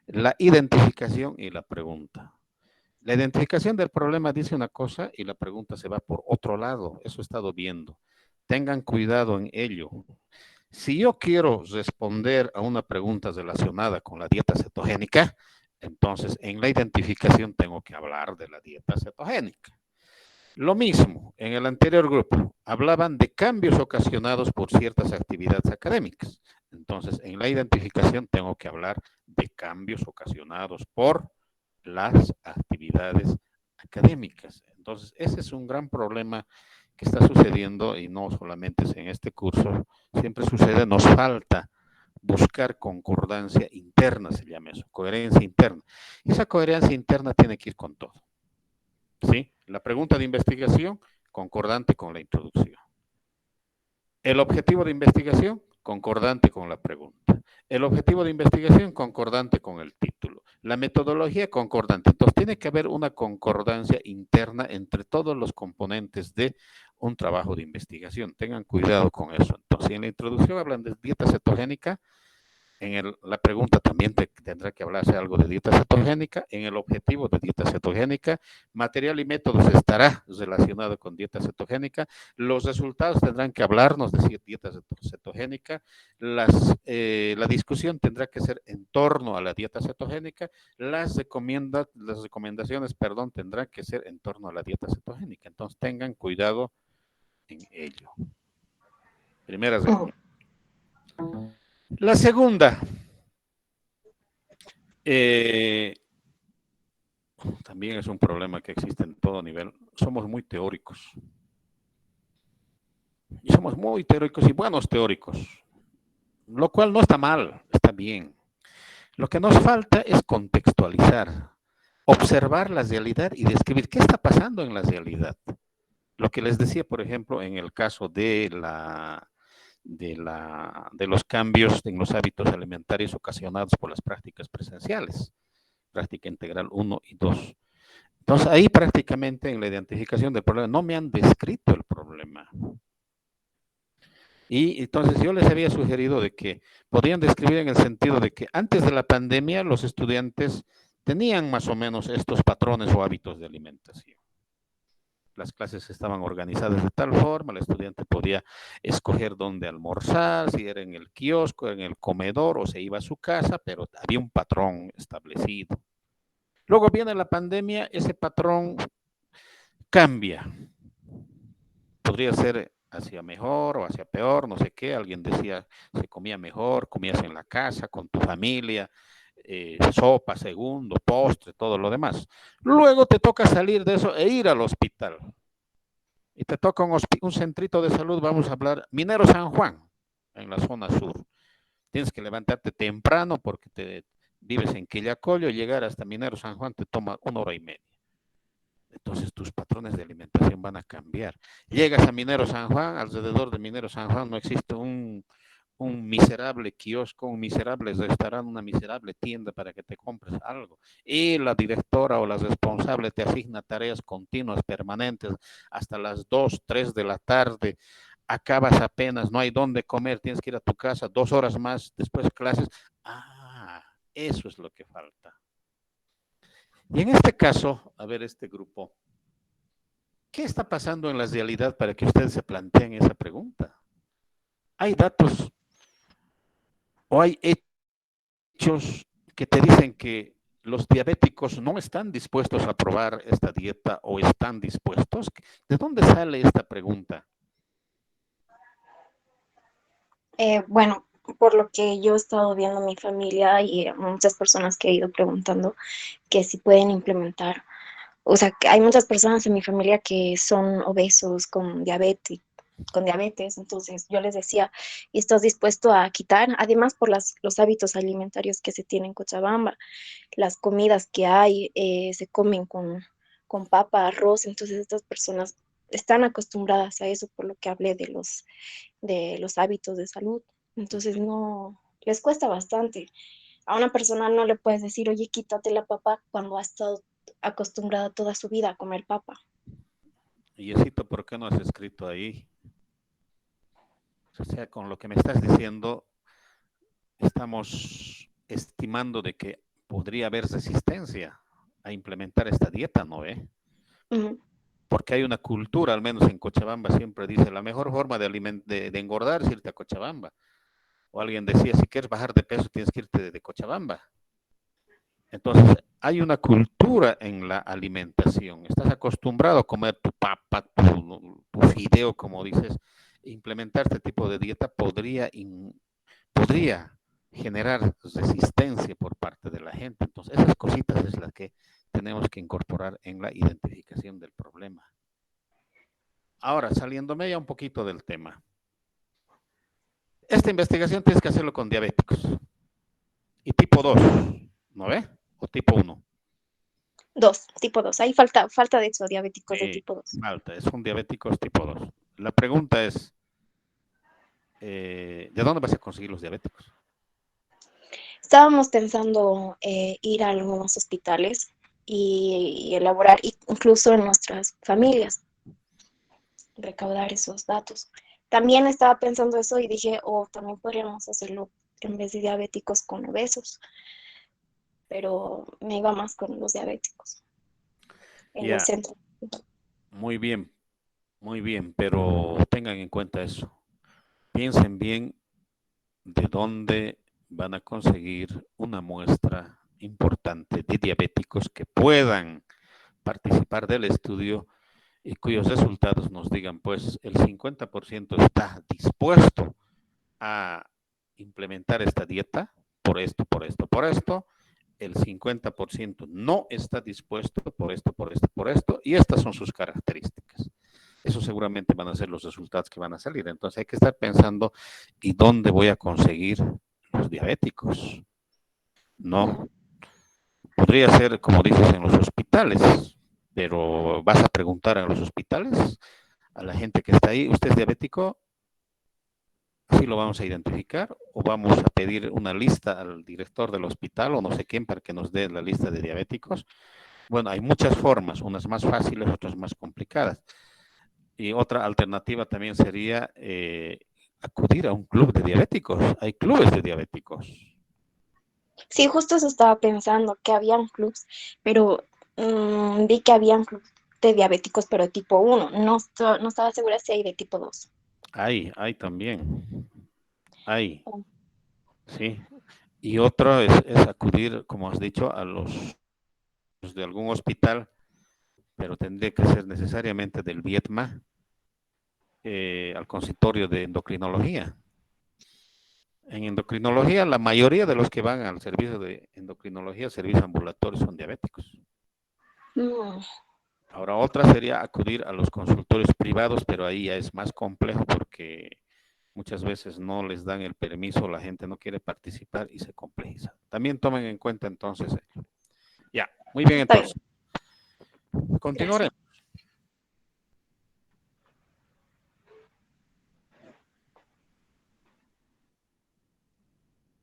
S2: la identificación y la pregunta. La identificación del problema dice una cosa y la pregunta se va por otro lado. Eso he estado viendo. Tengan cuidado en ello. Si yo quiero responder a una pregunta relacionada con la dieta cetogénica, entonces en la identificación tengo que hablar de la dieta cetogénica. Lo mismo, en el anterior grupo, hablaban de cambios ocasionados por ciertas actividades académicas. Entonces, en la identificación tengo que hablar de cambios ocasionados por las actividades académicas. Entonces, ese es un gran problema que está sucediendo y no solamente es en este curso, siempre sucede, nos falta buscar concordancia interna, se llama eso, coherencia interna. Y esa coherencia interna tiene que ir con todo. ¿Sí? La pregunta de investigación, concordante con la introducción. El objetivo de investigación, concordante con la pregunta. El objetivo de investigación, concordante con el título. La metodología, concordante. Entonces, tiene que haber una concordancia interna entre todos los componentes de un trabajo de investigación. Tengan cuidado con eso. Entonces, en la introducción hablan de dieta cetogénica. En la pregunta también tendrá que hablarse algo de dieta cetogénica. En el objetivo de dieta cetogénica, material y métodos estará relacionado con dieta cetogénica. Los resultados tendrán que hablarnos de dieta cetogénica. La discusión tendrá que ser en torno a la dieta cetogénica. Las recomendaciones, tendrán que ser en torno a la dieta cetogénica. Entonces tengan cuidado en ello. Primera recomendación. La segunda, también es un problema que existe en todo nivel. Somos muy teóricos. Y somos muy teóricos y buenos teóricos, lo cual no está mal, está bien. Lo que nos falta es contextualizar, observar la realidad y describir qué está pasando en la realidad. Lo que les decía, por ejemplo, en el caso de los cambios en los hábitos alimentarios ocasionados por las prácticas presenciales, práctica integral 1 y 2. Entonces, ahí prácticamente en la identificación del problema no me han descrito el problema. Y entonces yo les había sugerido de que podían describir en el sentido de que antes de la pandemia los estudiantes tenían más o menos estos patrones o hábitos de alimentación. Las clases estaban organizadas de tal forma, el estudiante podía escoger dónde almorzar, si era en el kiosco, en el comedor o se iba a su casa, pero había un patrón establecido. Luego viene la pandemia, ese patrón cambia. Podría ser hacia mejor o hacia peor, no sé qué. Alguien decía, se comía mejor, comías en la casa, con tu familia, sopa, segundo, postre, todo lo demás. Luego te toca salir de eso e ir al hospital. Y te toca un centrito de salud, vamos a hablar, Minero San Juan, en la zona sur. Tienes que levantarte temprano porque vives en Quillacollo, llegar hasta Minero San Juan te toma 1 hora y media. Entonces tus patrones de alimentación van a cambiar. Llegas a Minero San Juan, alrededor de Minero San Juan no existe un miserable kiosco, un miserable restaurante, una miserable tienda para que te compres algo. Y la directora o la responsable te asigna tareas continuas, permanentes, hasta las 2, 3 de la tarde. Acabas apenas, no hay dónde comer, tienes que ir a tu casa 2 horas más, después clases. Eso es lo que falta. Y en este caso, a ver, este grupo, ¿qué está pasando en la realidad para que ustedes se planteen esa pregunta? ¿Hay datos o hay hechos que te dicen que los diabéticos no están dispuestos a probar esta dieta o están dispuestos? ¿De dónde sale esta pregunta?
S6: Bueno, por lo que yo he estado viendo en mi familia y muchas personas que he ido preguntando que si pueden implementar, o sea, que hay muchas personas en mi familia que son obesos con diabetes, entonces yo les decía, ¿y estás dispuesto a quitar? Además, por los hábitos alimentarios que se tienen en Cochabamba, las comidas que hay se comen con papa, arroz, entonces estas personas están acostumbradas a eso, por lo que hablé de los hábitos de salud. Entonces no, les cuesta bastante. A una persona no le puedes decir, oye, quítate la papa cuando ha estado acostumbrada toda su vida a comer papa.
S2: Yesito, ¿por qué no has escrito ahí? O sea, con lo que me estás diciendo, estamos estimando de que podría haber resistencia a implementar esta dieta, ¿no?
S6: Ujú.
S2: Porque hay una cultura, al menos en Cochabamba siempre dice, la mejor forma de engordar es irte a Cochabamba. O alguien decía, si quieres bajar de peso tienes que irte de Cochabamba. Entonces, hay una cultura en la alimentación. Estás acostumbrado a comer tu papa, tu fideo, como dices. Implementar este tipo de dieta podría generar resistencia por parte de la gente. Entonces, esas cositas es las que tenemos que incorporar en la identificación del problema. Ahora, saliéndome ya un poquito del tema. Esta investigación tienes que hacerlo con diabéticos. Y tipo 2, ¿no ve? O tipo 1.
S6: Tipo 2. Ahí falta de hecho diabéticos de tipo 2.
S2: Falta, es un diabético tipo 2. La pregunta es, ¿de dónde vas a conseguir los diabéticos?
S6: Estábamos pensando ir a algunos hospitales y elaborar, incluso en nuestras familias, recaudar esos datos. También estaba pensando eso y dije, también podríamos hacerlo en vez de diabéticos con obesos, pero me iba más con los diabéticos en el
S2: Ya,
S6: centro.
S2: muy bien, pero tengan en cuenta eso. Piensen bien de dónde van a conseguir una muestra importante de diabéticos que puedan participar del estudio y cuyos resultados nos digan, pues el 50% está dispuesto a implementar esta dieta por esto, por esto, por esto. El 50% no está dispuesto por esto, por esto, por esto, y estas son sus características. Eso seguramente van a ser los resultados que van a salir. Entonces hay que estar pensando, ¿y dónde voy a conseguir los diabéticos? No, podría ser, como dices, en los hospitales, pero vas a preguntar a los hospitales, a la gente que está ahí, ¿usted es diabético? Así lo vamos a identificar o vamos a pedir una lista al director del hospital o no sé quién para que nos dé la lista de diabéticos. Bueno, hay muchas formas, unas más fáciles, otras más complicadas. Y otra alternativa también sería acudir a un club de diabéticos. Hay clubes de diabéticos.
S6: Sí, justo eso estaba pensando, que habían clubs, pero vi que habían clubs de diabéticos, pero de tipo 1. No, no estaba segura si hay de tipo 2.
S2: Hay también. Hay, sí. Y otro es acudir, como has dicho, a los de algún hospital, pero tendría que ser necesariamente del Vietma, al consultorio de endocrinología. En endocrinología, la mayoría de los que van al servicio de endocrinología, servicio ambulatorio, son diabéticos.
S6: Mm,
S2: Ahora, otra sería acudir a los consultorios privados, pero ahí ya es más complejo porque muchas veces no les dan el permiso, la gente no quiere participar y se complejiza. También tomen en cuenta entonces. Ya, muy bien
S6: está bien,
S2: entonces.
S6: gracias.
S2: Continuaremos.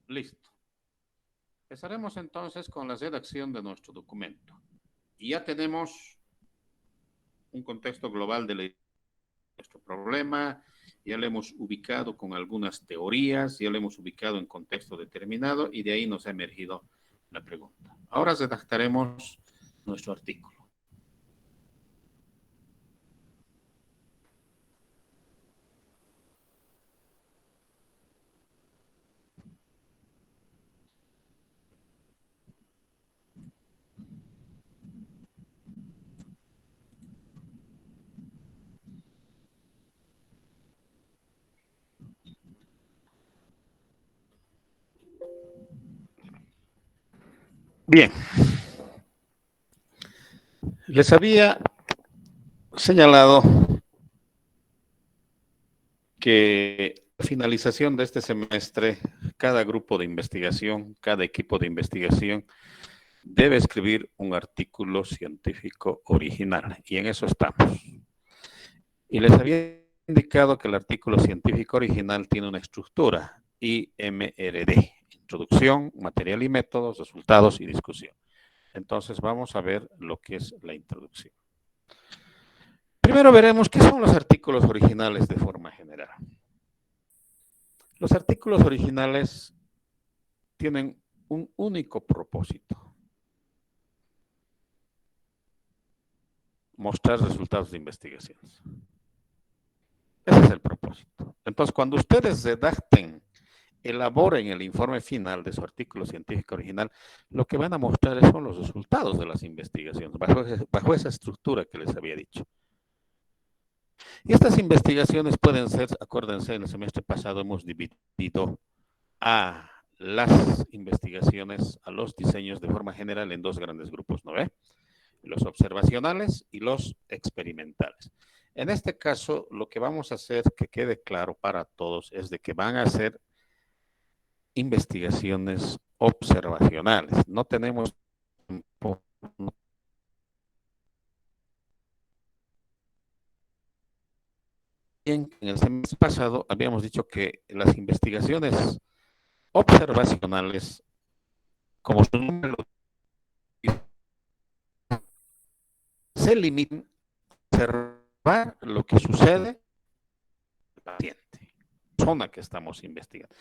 S2: Listo. Empezaremos entonces con la redacción de nuestro documento. Y ya tenemos un contexto global de nuestro problema, ya lo hemos ubicado con algunas teorías, ya lo hemos ubicado en contexto determinado y de ahí nos ha emergido la pregunta. Ahora redactaremos nuestro artículo. Bien, les había señalado que a la finalización de este semestre, cada grupo de investigación, cada equipo de investigación debe escribir un artículo científico original, y en eso estamos. Y les había indicado que el artículo científico original tiene una estructura, IMRD, introducción, material y métodos, resultados y discusión. Entonces vamos a ver lo que es la introducción. Primero veremos qué son los artículos originales de forma general. Los artículos originales tienen un único propósito: mostrar resultados de investigaciones. Ese es el propósito. Entonces, cuando ustedes redacten, elaboren el informe final de su artículo científico original, lo que van a mostrar son los resultados de las investigaciones, bajo esa estructura que les había dicho. Y estas investigaciones pueden ser, acuérdense, en el semestre pasado hemos dividido a las investigaciones, a los diseños de forma general en dos grandes grupos, ¿no ve? Los observacionales y los experimentales. En este caso, lo que vamos a hacer, que quede claro para todos, es de que van a ser investigaciones observacionales. No tenemos tiempo. En el semestre pasado habíamos dicho que las investigaciones observacionales, como su número, se limitan a observar lo que sucede en el paciente, la persona que estamos investigando.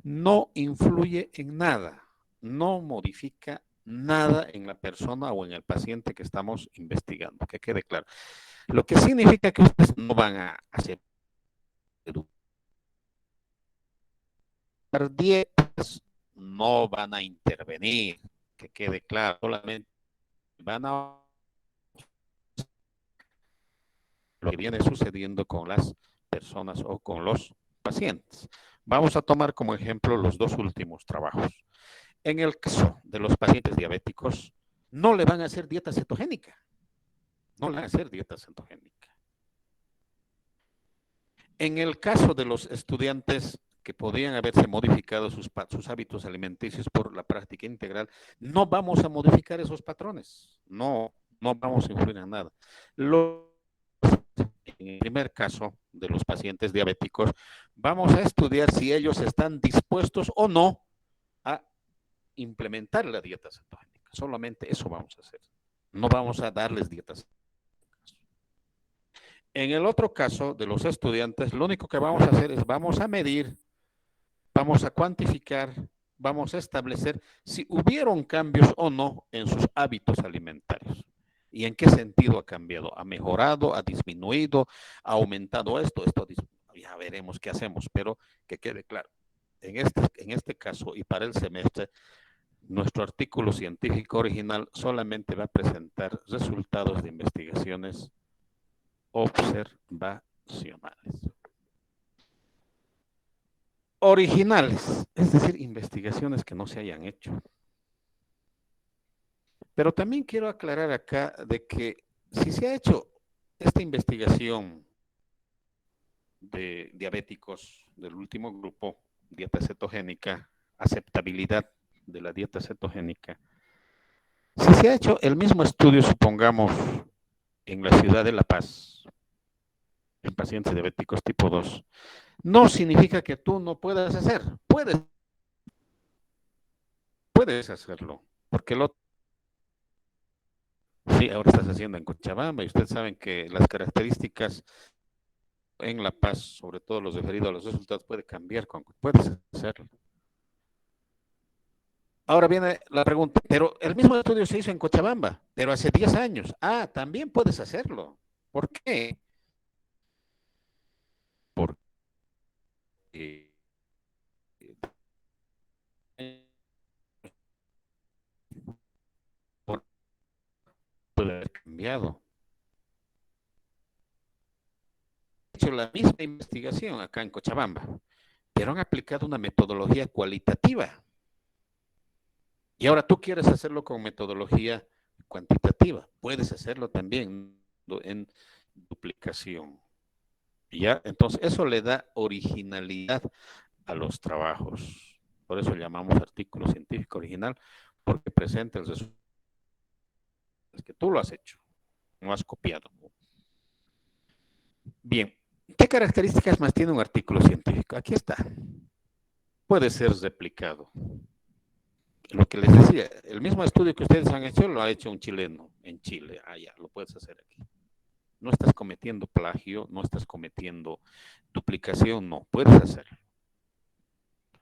S2: No influye en nada, no modifica nada en la persona o en el paciente que estamos investigando, que quede claro. Lo que significa que ustedes no van a hacer dietas, no van a intervenir, que quede claro, solamente van a lo que viene sucediendo con las personas o con los pacientes. Vamos a tomar como ejemplo los dos últimos trabajos. En el caso de los pacientes diabéticos, no le van a hacer dieta cetogénica. No le van a hacer dieta cetogénica. En el caso de los estudiantes que podrían haberse modificado sus hábitos alimenticios por la práctica integral, no vamos a modificar esos patrones. No vamos a influir en nada. En el primer caso de los pacientes diabéticos, vamos a estudiar si ellos están dispuestos o no a implementar la dieta cetogénica. Solamente eso vamos a hacer. No vamos a darles dietas. En el otro caso de los estudiantes, lo único que vamos a hacer es vamos a medir, vamos a cuantificar, vamos a establecer si hubieron cambios o no en sus hábitos alimentarios. ¿Y en qué sentido ha cambiado? ¿Ha mejorado? ¿Ha disminuido? ¿Ha aumentado esto? Ya veremos qué hacemos, pero que quede claro. En este caso y para el semestre, nuestro artículo científico original solamente va a presentar resultados de investigaciones observacionales. Originales, es decir, investigaciones que no se hayan hecho. Pero también quiero aclarar acá de que si se ha hecho esta investigación de diabéticos del último grupo, dieta cetogénica, aceptabilidad de la dieta cetogénica, si se ha hecho el mismo estudio, supongamos, en la ciudad de La Paz, en pacientes diabéticos tipo 2, no significa que tú no puedas hacer. Puedes hacerlo, porque el otro, sí, ahora estás haciendo en Cochabamba y ustedes saben que las características en La Paz, sobre todo los referidos a los resultados, puede cambiar, puedes hacerlo. Ahora viene la pregunta, pero el mismo estudio se hizo en Cochabamba, pero hace 10 años. Ah, también puedes hacerlo. ¿Por qué? Porque puede haber cambiado. Han hecho la misma investigación acá en Cochabamba, pero han aplicado una metodología cualitativa. Y ahora tú quieres hacerlo con metodología cuantitativa. Puedes hacerlo también en duplicación. ¿Ya? Entonces, eso le da originalidad a los trabajos. Por eso llamamos artículo científico original, porque presenta el resultado que tú lo has hecho, no has copiado. Bien, ¿qué características más tiene un artículo científico? Aquí está. Puede ser replicado. Lo que les decía, el mismo estudio que ustedes han hecho lo ha hecho un chileno en Chile. Ah, ya, lo puedes hacer aquí. No estás cometiendo plagio, no estás cometiendo duplicación, no, puedes hacerlo.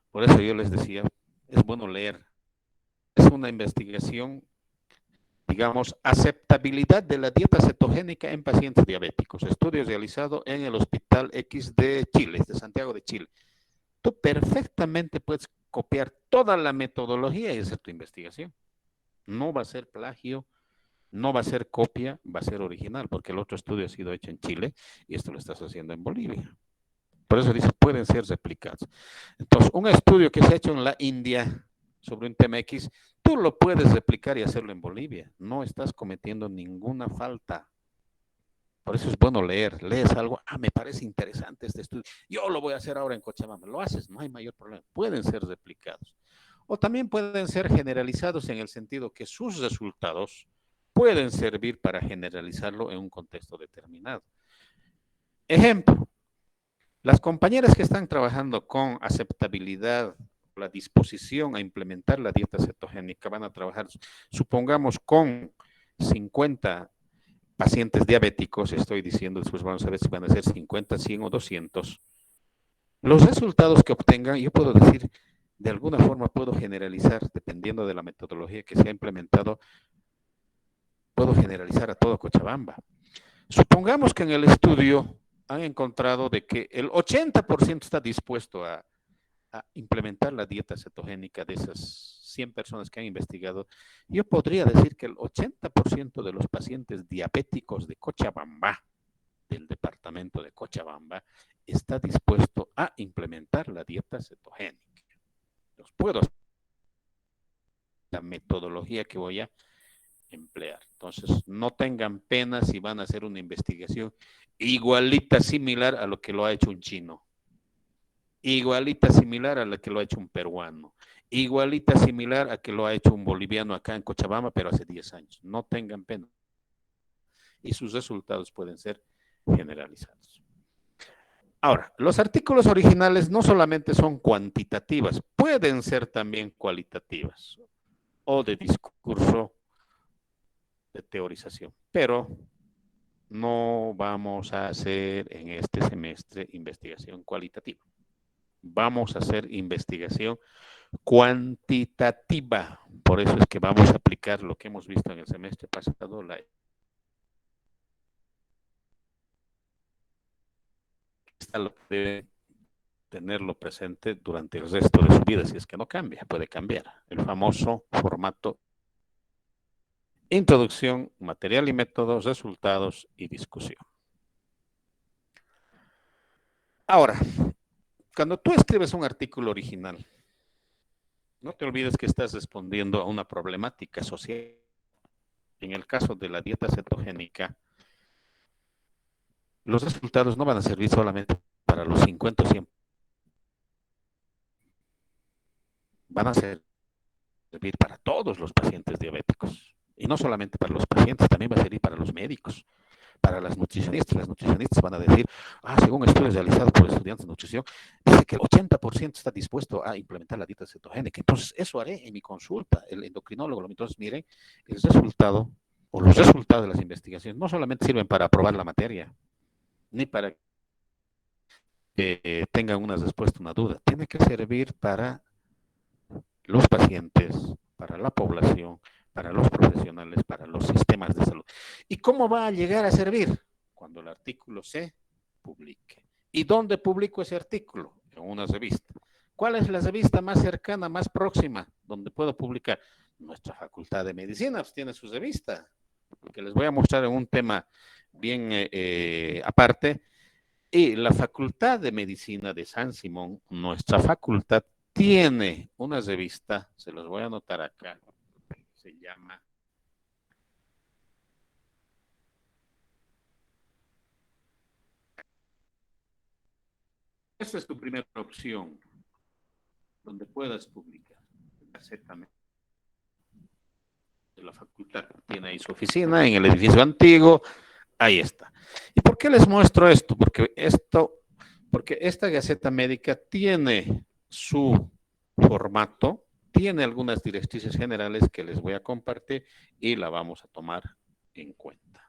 S2: Por eso yo les decía, es bueno leer. Es una investigación, digamos, aceptabilidad de la dieta cetogénica en pacientes diabéticos. Estudio realizado en el Hospital X de Chile, de Santiago de Chile. Tú perfectamente puedes copiar toda la metodología y hacer tu investigación. No va a ser plagio, no va a ser copia, va a ser original, porque el otro estudio ha sido hecho en Chile y esto lo estás haciendo en Bolivia. Por eso dice, pueden ser replicados. Entonces, un estudio que se ha hecho en la India sobre un tema X, tú lo puedes replicar y hacerlo en Bolivia. No estás cometiendo ninguna falta. Por eso es bueno leer. Lees algo, me parece interesante este estudio. Yo lo voy a hacer ahora en Cochabamba. Lo haces, no hay mayor problema. Pueden ser replicados. O también pueden ser generalizados en el sentido que sus resultados pueden servir para generalizarlo en un contexto determinado. Ejemplo, las compañeras que están trabajando con aceptabilidad, la disposición a implementar la dieta cetogénica, van a trabajar, supongamos, con 50 pacientes diabéticos, estoy diciendo, después vamos a ver si van a ser 50, 100 o 200. Los resultados que obtengan, yo puedo decir, de alguna forma puedo generalizar, dependiendo de la metodología que se ha implementado, puedo generalizar a todo Cochabamba. Supongamos que en el estudio han encontrado de que el 80% está dispuesto a implementar la dieta cetogénica de esas 100 personas que han investigado. Yo podría decir que el 80% de los pacientes diabéticos de Cochabamba, del departamento de Cochabamba, está dispuesto a implementar la dieta cetogénica. Los puedo hacer la metodología que voy a emplear. Entonces, no tengan pena si van a hacer una investigación igualita, similar a lo que lo ha hecho un chino, igualita, similar a lo que lo ha hecho un peruano, igualita, similar a que lo ha hecho un boliviano acá en Cochabamba, pero hace 10 años. No tengan pena. Y sus resultados pueden ser generalizados. Ahora, los artículos originales no solamente son cuantitativas, pueden ser también cualitativas o de discurso, de teorización, pero no vamos a hacer en este semestre investigación cualitativa. Vamos a hacer investigación cuantitativa. Por eso es que vamos a aplicar lo que hemos visto en el semestre pasado, lo debe tenerlo presente durante el resto de su vida, si es que no cambia, puede cambiar. El famoso formato introducción, material y métodos, resultados y discusión. Ahora, cuando tú escribes un artículo original, no te olvides que estás respondiendo a una problemática social. En el caso de la dieta cetogénica, los resultados no van a servir solamente para los 50 o 100. Van a servir para todos los pacientes diabéticos. Y no solamente para los pacientes, también va a servir para los médicos, para las nutricionistas. Las nutricionistas van a decir, según estudios realizados por estudiantes de nutrición, dice que el 80% está dispuesto a implementar la dieta cetogénica. Entonces, eso haré en mi consulta. El endocrinólogo, entonces, miren, el resultado o los resultados de las investigaciones no solamente sirven para aprobar la materia, ni para que tengan una respuesta, una duda. Tiene que servir para los pacientes, para la población, para los profesionales, para los sistemas de salud. ¿Y cómo va a llegar a servir? Cuando el artículo se publique. ¿Y dónde publico ese artículo? En una revista. ¿Cuál es la revista más cercana, más próxima, donde puedo publicar? Nuestra Facultad de Medicina pues, tiene su revista, que les voy a mostrar en un tema bien aparte. Y la Facultad de Medicina de San Simón, nuestra facultad, tiene una revista, se los voy a anotar acá, se llama esa es tu primera opción, donde puedas publicar. Gaceta de la facultad tiene ahí su oficina en el edificio antiguo, ahí está. ¿Y por qué les muestro esto? Porque esta Gaceta Médica tiene su formato, tiene algunas directrices generales que les voy a compartir y la vamos a tomar en cuenta.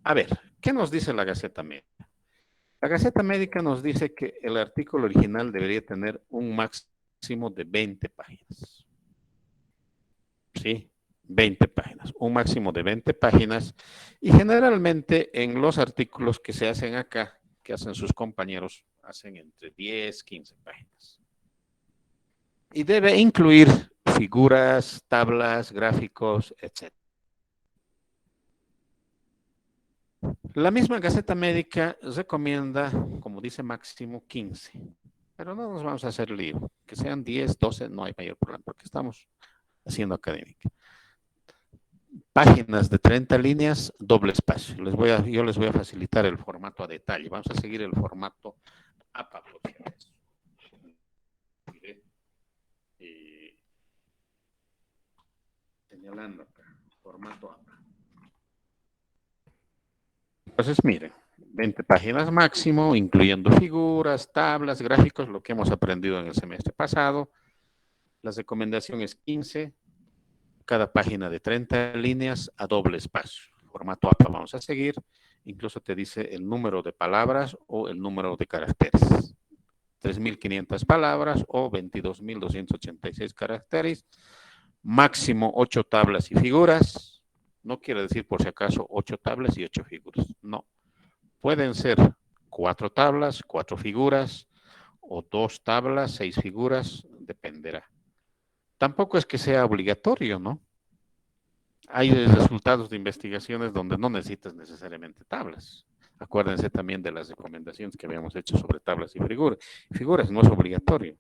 S2: A ver, ¿qué nos dice la Gaceta Médica? La Gaceta Médica nos dice que el artículo original debería tener un máximo de 20 páginas. ¿Sí? 20 páginas, un máximo de 20 páginas, y generalmente en los artículos que se hacen acá, que hacen sus compañeros, hacen entre 10, 15 páginas. Y debe incluir figuras, tablas, gráficos, etc. La misma Gaceta Médica recomienda, como dice máximo, 15, pero no nos vamos a hacer lío, que sean 10, 12, no hay mayor problema, porque estamos haciendo académica. Páginas de 30 líneas, doble espacio. Yo les voy a facilitar el formato a detalle. Vamos a seguir el formato APA, por si acaso. Señalando acá, formato APA. Entonces, miren, 20 páginas máximo, incluyendo figuras, tablas, gráficos, lo que hemos aprendido en el semestre pasado. La recomendación es 15, cada página de 30 líneas a doble espacio. Formato APA vamos a seguir. Incluso te dice el número de palabras o el número de caracteres. 3.500 palabras o 22.286 caracteres. Máximo 8 tablas y figuras. No quiere decir por si acaso 8 tablas y 8 figuras. No. Pueden ser 4 tablas, 4 figuras o 2 tablas, 6 figuras. Dependerá. Tampoco es que sea obligatorio, ¿no? Hay resultados de investigaciones donde no necesitas necesariamente tablas. Acuérdense también de las recomendaciones que habíamos hecho sobre tablas y figuras. Figuras no es obligatorio.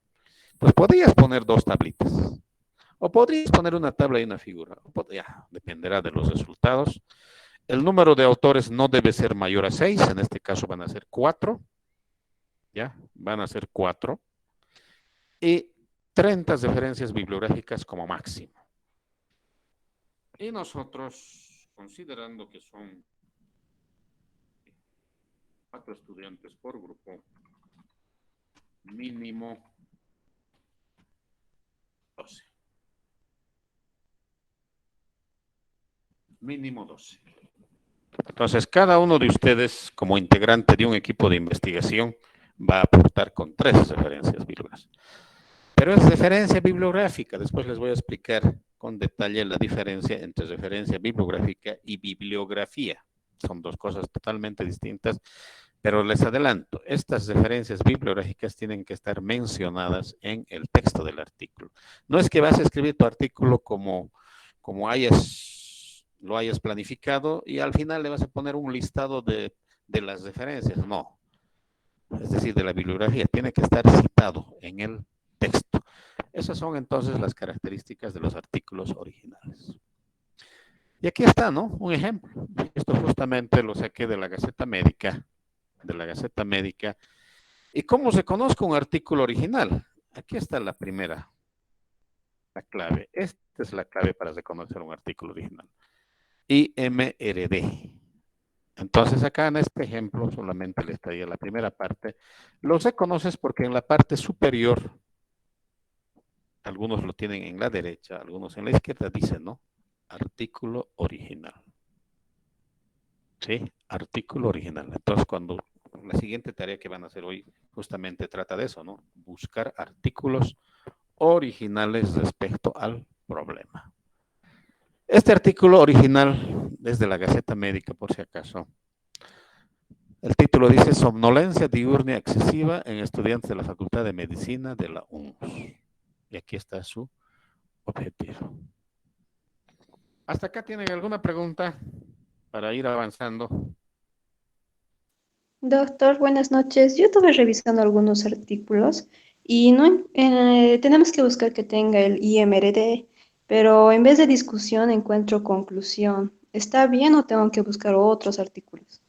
S2: Pues podrías poner 2 tablitas. O podrías poner una tabla y una figura. Ya, dependerá de los resultados. El número de autores no debe ser mayor a 6. En este caso van a ser 4. Ya, van a ser 4. Y 30 referencias bibliográficas como máximo. Y nosotros, considerando que son 4 estudiantes por grupo, mínimo 12. Mínimo 12. Entonces, cada uno de ustedes, como integrante de un equipo de investigación, va a aportar con 3 referencias bibliográficas. Pero es referencia bibliográfica. Después les voy a explicar con detalle la diferencia entre referencia bibliográfica y bibliografía. Son 2 cosas totalmente distintas, pero les adelanto, estas referencias bibliográficas tienen que estar mencionadas en el texto del artículo. No es que vas a escribir tu artículo como lo hayas planificado y al final le vas a poner un listado de las referencias. No. Es decir, de la bibliografía. Tiene que estar citado en el texto. Esas son entonces las características de los artículos originales. Y aquí está, ¿no? Un ejemplo. Esto justamente lo saqué de la Gaceta Médica. ¿Y cómo se conozca un artículo original? Aquí está la primera, la clave. Esta es la clave para reconocer un artículo original. IMRD. Entonces acá en este ejemplo solamente le estaría la primera parte. Lo reconoces porque en la parte superior, algunos lo tienen en la derecha, algunos en la izquierda, dice, ¿no? Artículo original. ¿Sí? Artículo original. Entonces cuando la siguiente tarea que van a hacer hoy justamente trata de eso, ¿no? Buscar artículos originales respecto al problema. Este artículo original es de la Gaceta Médica, por si acaso. El título dice Somnolencia diurna excesiva en estudiantes de la Facultad de Medicina de la UNS. Y aquí está su objetivo. ¿Hasta acá tienen alguna pregunta para ir avanzando?
S7: Doctor, buenas noches. Yo estuve revisando algunos artículos Y no, tenemos que buscar que tenga el IMRD, pero en vez de discusión encuentro conclusión. ¿Está bien o tengo que buscar otros artículos?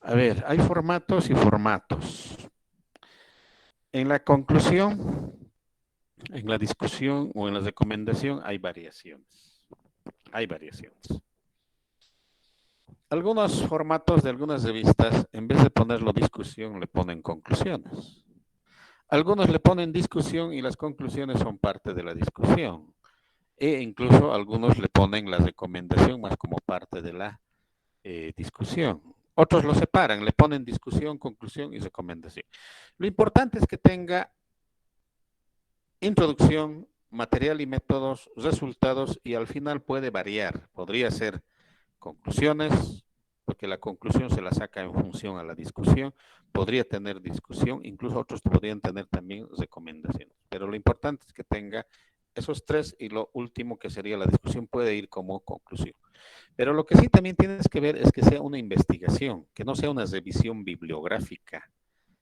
S2: A ver, hay formatos y formatos. En la conclusión, en la discusión o en la recomendación hay variaciones. Hay variaciones. Algunos formatos de algunas revistas, en vez de ponerlo discusión, le ponen conclusiones. Algunos le ponen discusión y las conclusiones son parte de la discusión. E incluso algunos le ponen la recomendación más como parte de la discusión. Otros lo separan, le ponen discusión, conclusión y recomendación. Lo importante es que tenga introducción, material y métodos, resultados y al final puede variar. Podría ser conclusiones, porque la conclusión se la saca en función a la discusión. Podría tener discusión, incluso otros podrían tener también recomendaciones. Pero lo importante es que tenga esos tres y lo último que sería la discusión puede ir como conclusión. Pero lo que sí también tienes que ver es que sea una investigación, que no sea una revisión bibliográfica,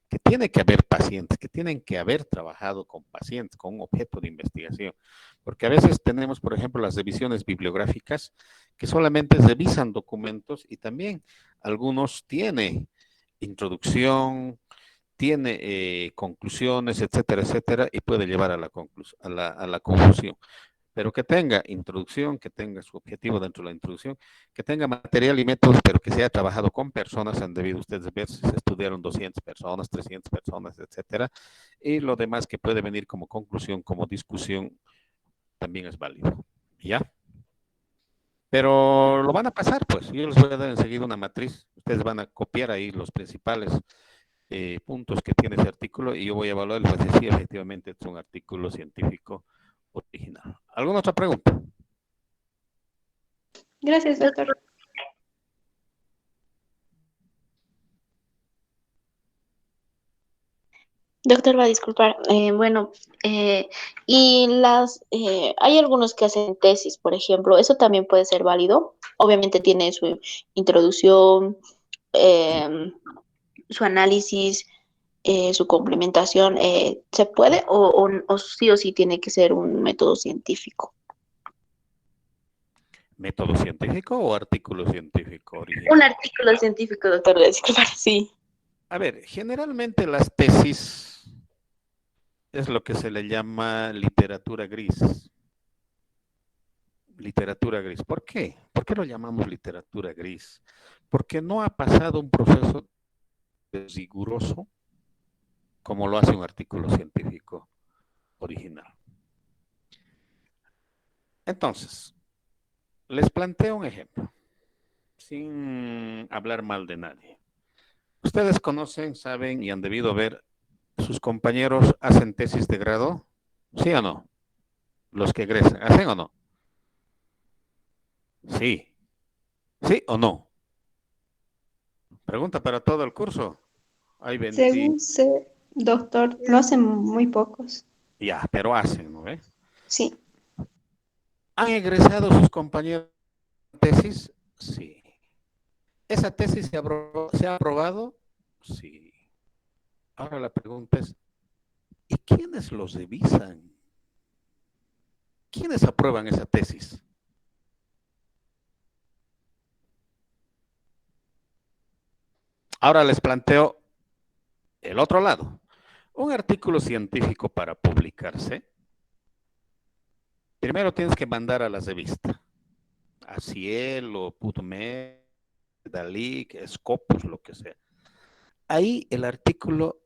S2: que tiene que haber pacientes, que tienen que haber trabajado con pacientes, con un objeto de investigación. Porque a veces tenemos, por ejemplo, las revisiones bibliográficas que solamente revisan documentos y también algunos tiene introducción, tiene conclusiones, etcétera, etcétera, y puede llevar a la conclusión. Pero que tenga introducción, que tenga su objetivo dentro de la introducción, que tenga material y métodos, pero que se haya trabajado con personas, han debido ustedes ver si se estudiaron 200 personas, 300 personas, etcétera, y lo demás que puede venir como conclusión, como discusión, también es válido, ¿ya? Pero lo van a pasar, pues, yo les voy a dar enseguida una matriz, ustedes van a copiar ahí los principales puntos que tiene ese artículo y yo voy a evaluar y voy a decir si efectivamente es un artículo científico original. ¿Alguna otra pregunta?
S7: Gracias, doctor.
S5: Doctor, va a disculpar. Bueno, y hay algunos que hacen tesis, por ejemplo, ¿eso también puede ser válido? Obviamente tiene su introducción, eh, su análisis, su complementación. ¿Se puede o sí o sí tiene que ser un método científico?
S2: ¿Método científico o artículo científico
S5: Un
S2: original?
S5: artículo científico, doctor, disculpar, sí.
S2: A ver, generalmente las tesis es lo que se le llama literatura gris. Literatura gris. ¿Por qué? ¿Por qué lo llamamos literatura gris? Porque no ha pasado un proceso riguroso como lo hace un artículo científico original. Entonces, les planteo un ejemplo, sin hablar mal de nadie. Ustedes conocen, saben y han debido ver, sus compañeros hacen tesis de grado, ¿sí o no? Los que egresan, ¿hacen o no? Sí. ¿Sí o no? Pregunta para todo el curso. Hay 20,
S7: Según sé, doctor, lo hacen muy pocos.
S2: ya, pero hacen, ¿no ve?
S7: Sí.
S2: ¿Han egresado sus compañeros de tesis? Sí. ¿Esa tesis se ha aprobado? Sí. Ahora la pregunta es, ¿y quiénes los revisan? ¿Quiénes aprueban esa tesis? Ahora les planteo el otro lado. Un artículo científico para publicarse, primero tienes que mandar a la revista, a Cielo, PubMed, Dalí, Scopus, lo que sea. Ahí el artículo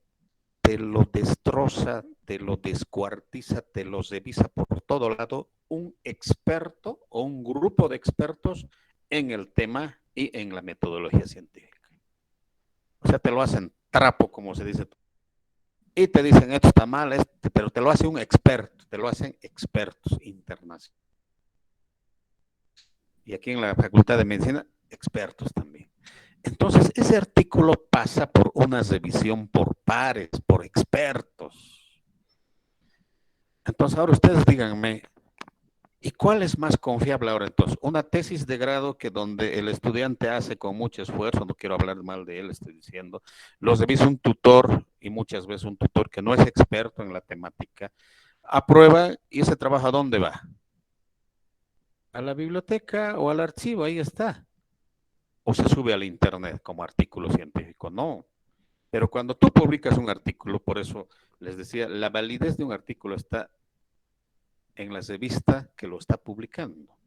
S2: te lo destroza, te lo descuartiza, te lo revisa por todo lado un experto o un grupo de expertos en el tema y en la metodología científica. O sea, te lo hacen trapo, como se dice. Y te dicen, esto está mal, pero te lo hace un experto, te lo hacen expertos internacionales. Y aquí en la Facultad de Medicina, expertos también. Entonces, ese artículo pasa por una revisión por pares, por expertos. Entonces, ahora ustedes díganme, ¿y cuál es más confiable ahora entonces? Una tesis de grado que donde el estudiante hace con mucho esfuerzo, no quiero hablar mal de él, estoy diciendo, los revisa un tutor y muchas veces un tutor que no es experto en la temática, aprueba y ese trabajo ¿a dónde va? A la biblioteca o al archivo, ahí está. O se sube al internet como artículo científico, no. Pero cuando tú publicas un artículo, por eso les decía, la validez de un artículo está en la revista que lo está publicando.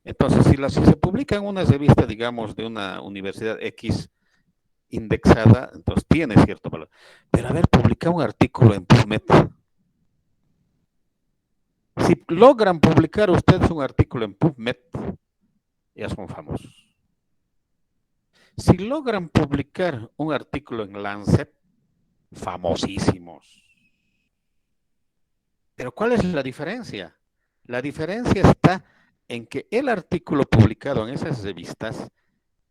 S2: Entonces, si se publica en una revista, digamos, de una universidad X indexada, entonces tiene cierto valor. Pero a ver, publicar un artículo en PubMed. Si logran publicar ustedes un artículo en PubMed, ya son famosos. Si logran publicar un artículo en Lancet, famosísimos. Pero ¿cuál es la diferencia? La diferencia está en que el artículo publicado en esas revistas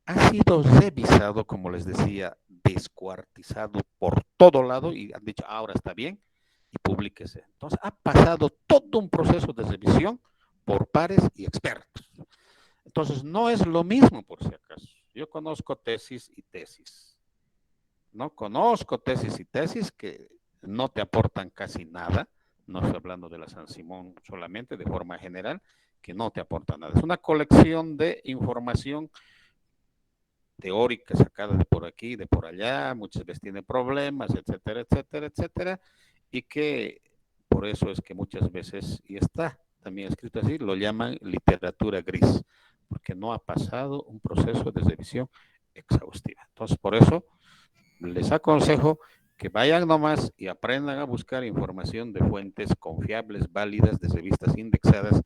S2: ha sido revisado, como les decía, descuartizado por todo lado y han dicho, ahora está bien y publíquese. Entonces ha pasado todo un proceso de revisión por pares y expertos. Entonces no es lo mismo, por si acaso. Yo conozco tesis y tesis. No conozco tesis y tesis que no te aportan casi nada. No estoy hablando de la San Simón solamente, de forma general, que no te aporta nada. Es una colección de información teórica sacada de por aquí, de por allá, muchas veces tiene problemas, etcétera, etcétera, etcétera, y que por eso es que muchas veces, y está también escrito así, lo llaman literatura gris, porque no ha pasado un proceso de revisión exhaustiva. Entonces, por eso les aconsejo que vayan nomás y aprendan a buscar información de fuentes confiables, válidas, de revistas indexadas,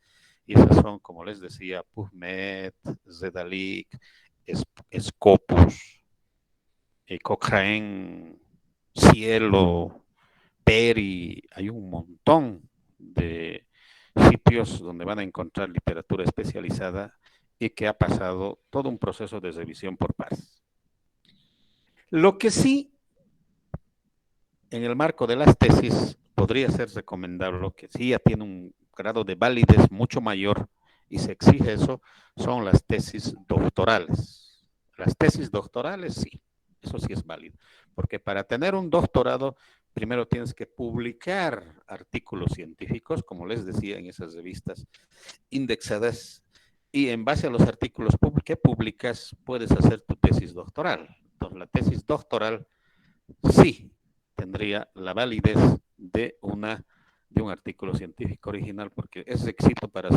S2: y esas son, como les decía, PubMed, Zedalic, Scopus, Cochrane, Cielo, Peri, hay un montón de sitios donde van a encontrar literatura especializada y que ha pasado todo un proceso de revisión por pares. Lo que sí, en el marco de las tesis, podría ser recomendable, que sí ya tiene un grado de validez mucho mayor y se exige eso, son las tesis doctorales. Las tesis doctorales, sí, eso sí es válido, porque para tener un doctorado, primero tienes que publicar artículos científicos, como les decía, en esas revistas indexadas, y en base a los artículos que publicas, puedes hacer tu tesis doctoral. Entonces, la tesis doctoral sí tendría la validez de un artículo científico original, porque es requisito para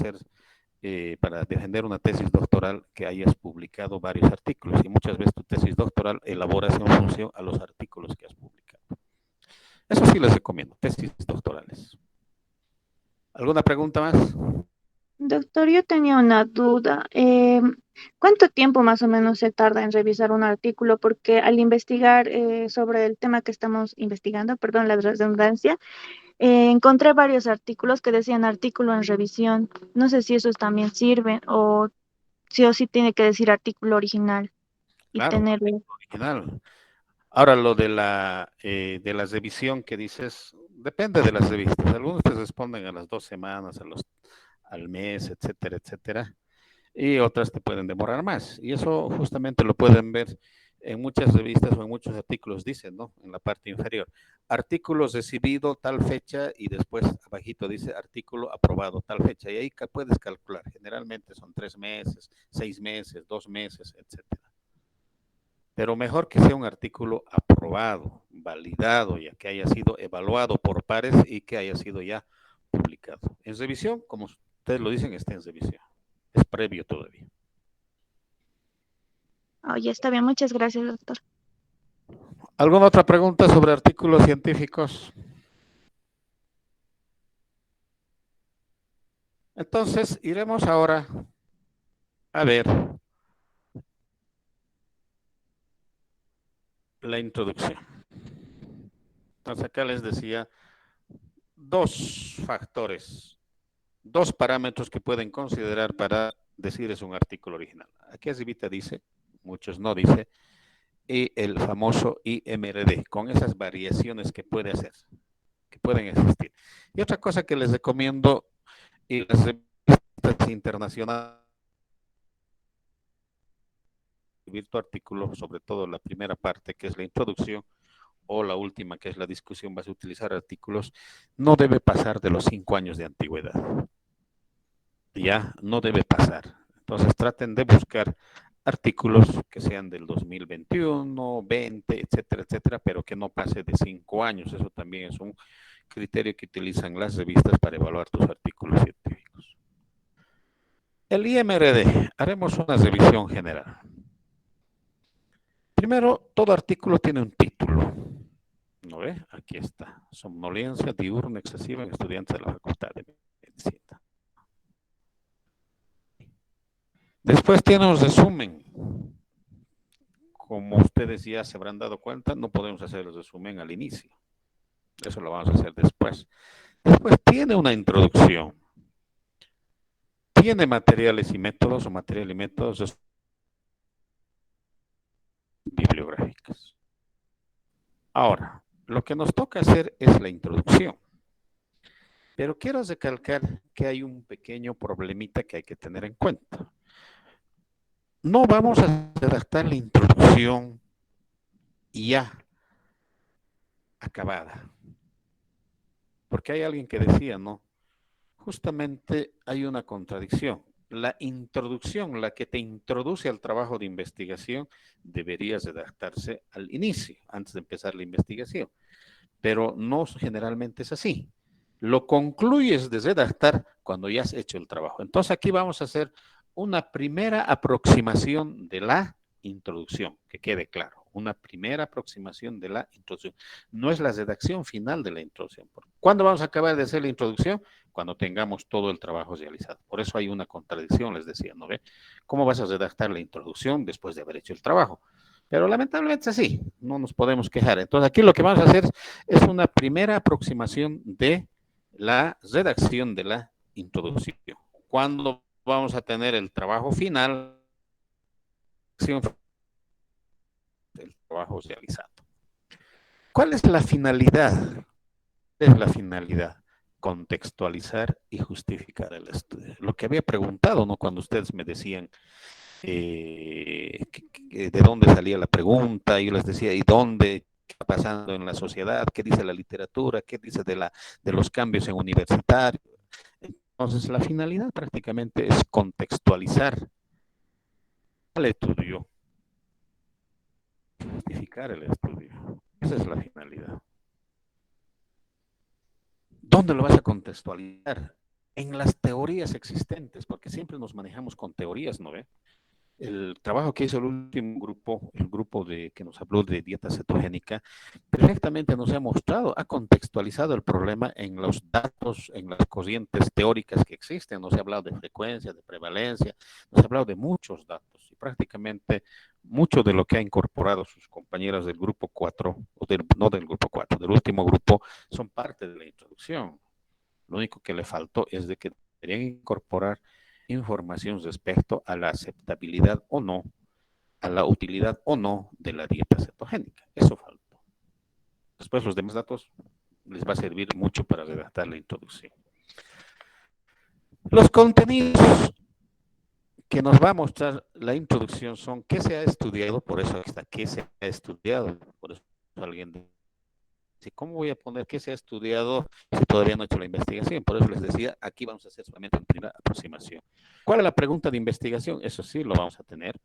S2: defender una tesis doctoral que hayas publicado varios artículos, y muchas veces tu tesis doctoral elaboras en función a los artículos que has publicado. Eso sí les recomiendo, tesis doctorales. ¿Alguna pregunta más?
S8: Doctor, yo tenía una duda. ¿Cuánto tiempo más o menos se tarda en revisar un artículo? Porque al investigar sobre el tema que estamos investigando, perdón la redundancia, encontré varios artículos que decían artículo en revisión. No sé si esos también sirven o sí tiene que decir artículo original y
S2: Claro,
S8: tenerlo.
S2: original. Ahora, lo de la revisión que dices, depende de las revistas. Algunos te responden a las 2 semanas, al mes, etcétera, etcétera. Y otras te pueden demorar más. Y eso justamente lo pueden ver en muchas revistas o en muchos artículos, dicen, ¿no? En la parte inferior. Artículo recibido tal fecha y después abajito dice artículo aprobado tal fecha. Y ahí puedes calcular. Generalmente son 3 meses, 6 meses, 2 meses, etcétera. Pero mejor que sea un artículo aprobado, validado, ya que haya sido evaluado por pares y que haya sido ya publicado. En revisión, como ustedes lo dicen, está en revisión. Es previo todavía.
S8: Oh, ya está bien, muchas gracias, doctor.
S2: ¿Alguna otra pregunta sobre artículos científicos? Entonces, iremos ahora a ver la introducción. Entonces, acá les decía 2 factores, 2 parámetros que pueden considerar para decir es un artículo original. Aquí arribita dice, muchos no dice, y el famoso IMRD, con esas variaciones que puede hacer, que pueden existir. Y otra cosa que les recomiendo, y las revistas internacionales, escribir tu artículo, sobre todo la primera parte, que es la introducción, o la última, que es la discusión, vas a utilizar artículos, no debe pasar de los 5 años de antigüedad. Ya, no debe pasar. Entonces traten de buscar artículos que sean del 2021, 20, etcétera, etcétera, pero que no pase de 5 años. Eso también es un criterio que utilizan las revistas para evaluar tus artículos científicos. El IMRD, haremos una revisión general. Primero, todo artículo tiene un título. ¿No ve? Aquí está. Somnolencia diurna excesiva en estudiantes de la Facultad de Medicina. Después tiene un resumen. Como ustedes ya se habrán dado cuenta, no podemos hacer el resumen al inicio. Eso lo vamos a hacer después. Después tiene una introducción. Tiene materiales y métodos o material y métodos bibliográficos. Ahora, lo que nos toca hacer es la introducción. Pero quiero recalcar que hay un pequeño problemita que hay que tener en cuenta. No vamos a redactar la introducción ya acabada. Porque hay alguien que decía, ¿no? Justamente hay una contradicción. La introducción, la que te introduce al trabajo de investigación, debería redactarse al inicio, antes de empezar la investigación. Pero no generalmente es así. Lo concluyes de redactar cuando ya has hecho el trabajo. Entonces aquí vamos a hacer una primera aproximación de la introducción, que quede claro, una primera aproximación de la introducción. No es la redacción final de la introducción. ¿Cuándo vamos a acabar de hacer la introducción? Cuando tengamos todo el trabajo realizado. Por eso hay una contradicción, les decía, ¿no ve? ¿Cómo vas a redactar la introducción después de haber hecho el trabajo? Pero lamentablemente es así, no nos podemos quejar. Entonces aquí lo que vamos a hacer es una primera aproximación de la redacción de la introducción. ¿Cuándo vamos a tener el trabajo final? El trabajo realizado. ¿Cuál es la finalidad? ¿Cuál es la finalidad? Contextualizar y justificar el estudio. Lo que había preguntado, ¿no? Cuando ustedes me decían de dónde salía la pregunta, yo les decía, ¿y dónde? ¿Qué está pasando en la sociedad? ¿Qué dice la literatura? ¿Qué dice de los cambios en universitario? Entonces, la finalidad prácticamente es contextualizar el estudio, justificar el estudio. Esa es la finalidad. ¿Dónde lo vas a contextualizar? En las teorías existentes, porque siempre nos manejamos con teorías, ¿no ve? El trabajo que hizo el último grupo, el grupo que nos habló de dieta cetogénica, perfectamente nos ha mostrado, ha contextualizado el problema en los datos, en las corrientes teóricas que existen. Nos ha hablado de frecuencia, de prevalencia, nos ha hablado de muchos datos y prácticamente mucho de lo que ha incorporado sus compañeras del grupo 4, no del grupo 4, del último grupo, son parte de la introducción. Lo único que le faltó es de que deberían incorporar información respecto a la aceptabilidad o no, a la utilidad o no de la dieta cetogénica. Eso faltó. Después los demás datos les va a servir mucho para redactar la introducción. Los contenidos que nos va a mostrar la introducción son qué se ha estudiado, por eso está qué se ha estudiado, por eso alguien dice, ¿cómo voy a poner qué se ha estudiado si todavía no he hecho la investigación? Por eso les decía, aquí vamos a hacer solamente la primera aproximación. ¿Cuál es la pregunta de investigación? Eso sí, lo vamos a tener.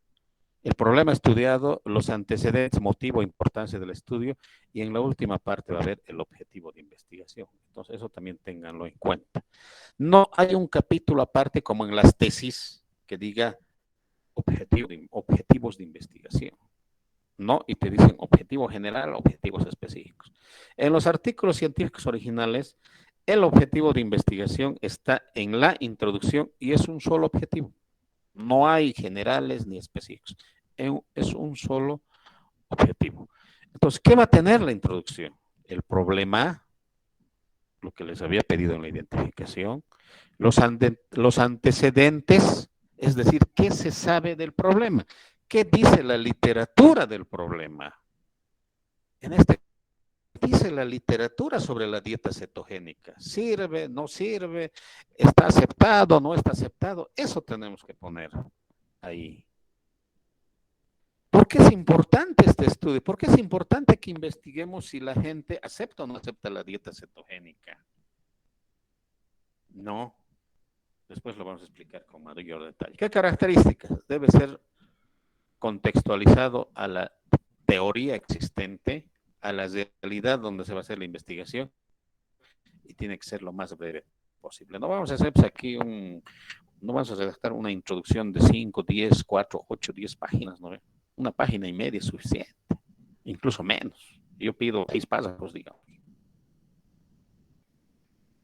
S2: El problema estudiado, los antecedentes, motivo, importancia del estudio, y en la última parte va a haber el objetivo de investigación. Entonces, eso también ténganlo en cuenta. No hay un capítulo aparte como en las tesis que diga objetivos de investigación. No, y te dicen objetivo general, objetivos específicos. En los artículos científicos originales, el objetivo de investigación está en la introducción y es un solo objetivo. No hay generales ni específicos. Es un solo objetivo. Entonces, ¿qué va a tener la introducción? El problema, lo que les había pedido en la identificación, los antecedentes, es decir, ¿qué se sabe del problema? ¿Qué dice la literatura del problema? En este dice la literatura sobre la dieta cetogénica. ¿Sirve? ¿No sirve? ¿Está aceptado? ¿No está aceptado? Eso tenemos que poner ahí. ¿Por qué es importante este estudio? ¿Por qué es importante que investiguemos si la gente acepta o no acepta la dieta cetogénica? No. Después lo vamos a explicar con mayor detalle. ¿Qué características? Debe ser contextualizado a la teoría existente, a la realidad donde se va a hacer la investigación, y tiene que ser lo más breve posible. No vamos a hacer pues, aquí no vamos a redactar una introducción de 5, 10, 4, 8, 10 páginas, ¿no? Una página y media es suficiente, incluso menos. Yo pido 6 párrafos, digamos.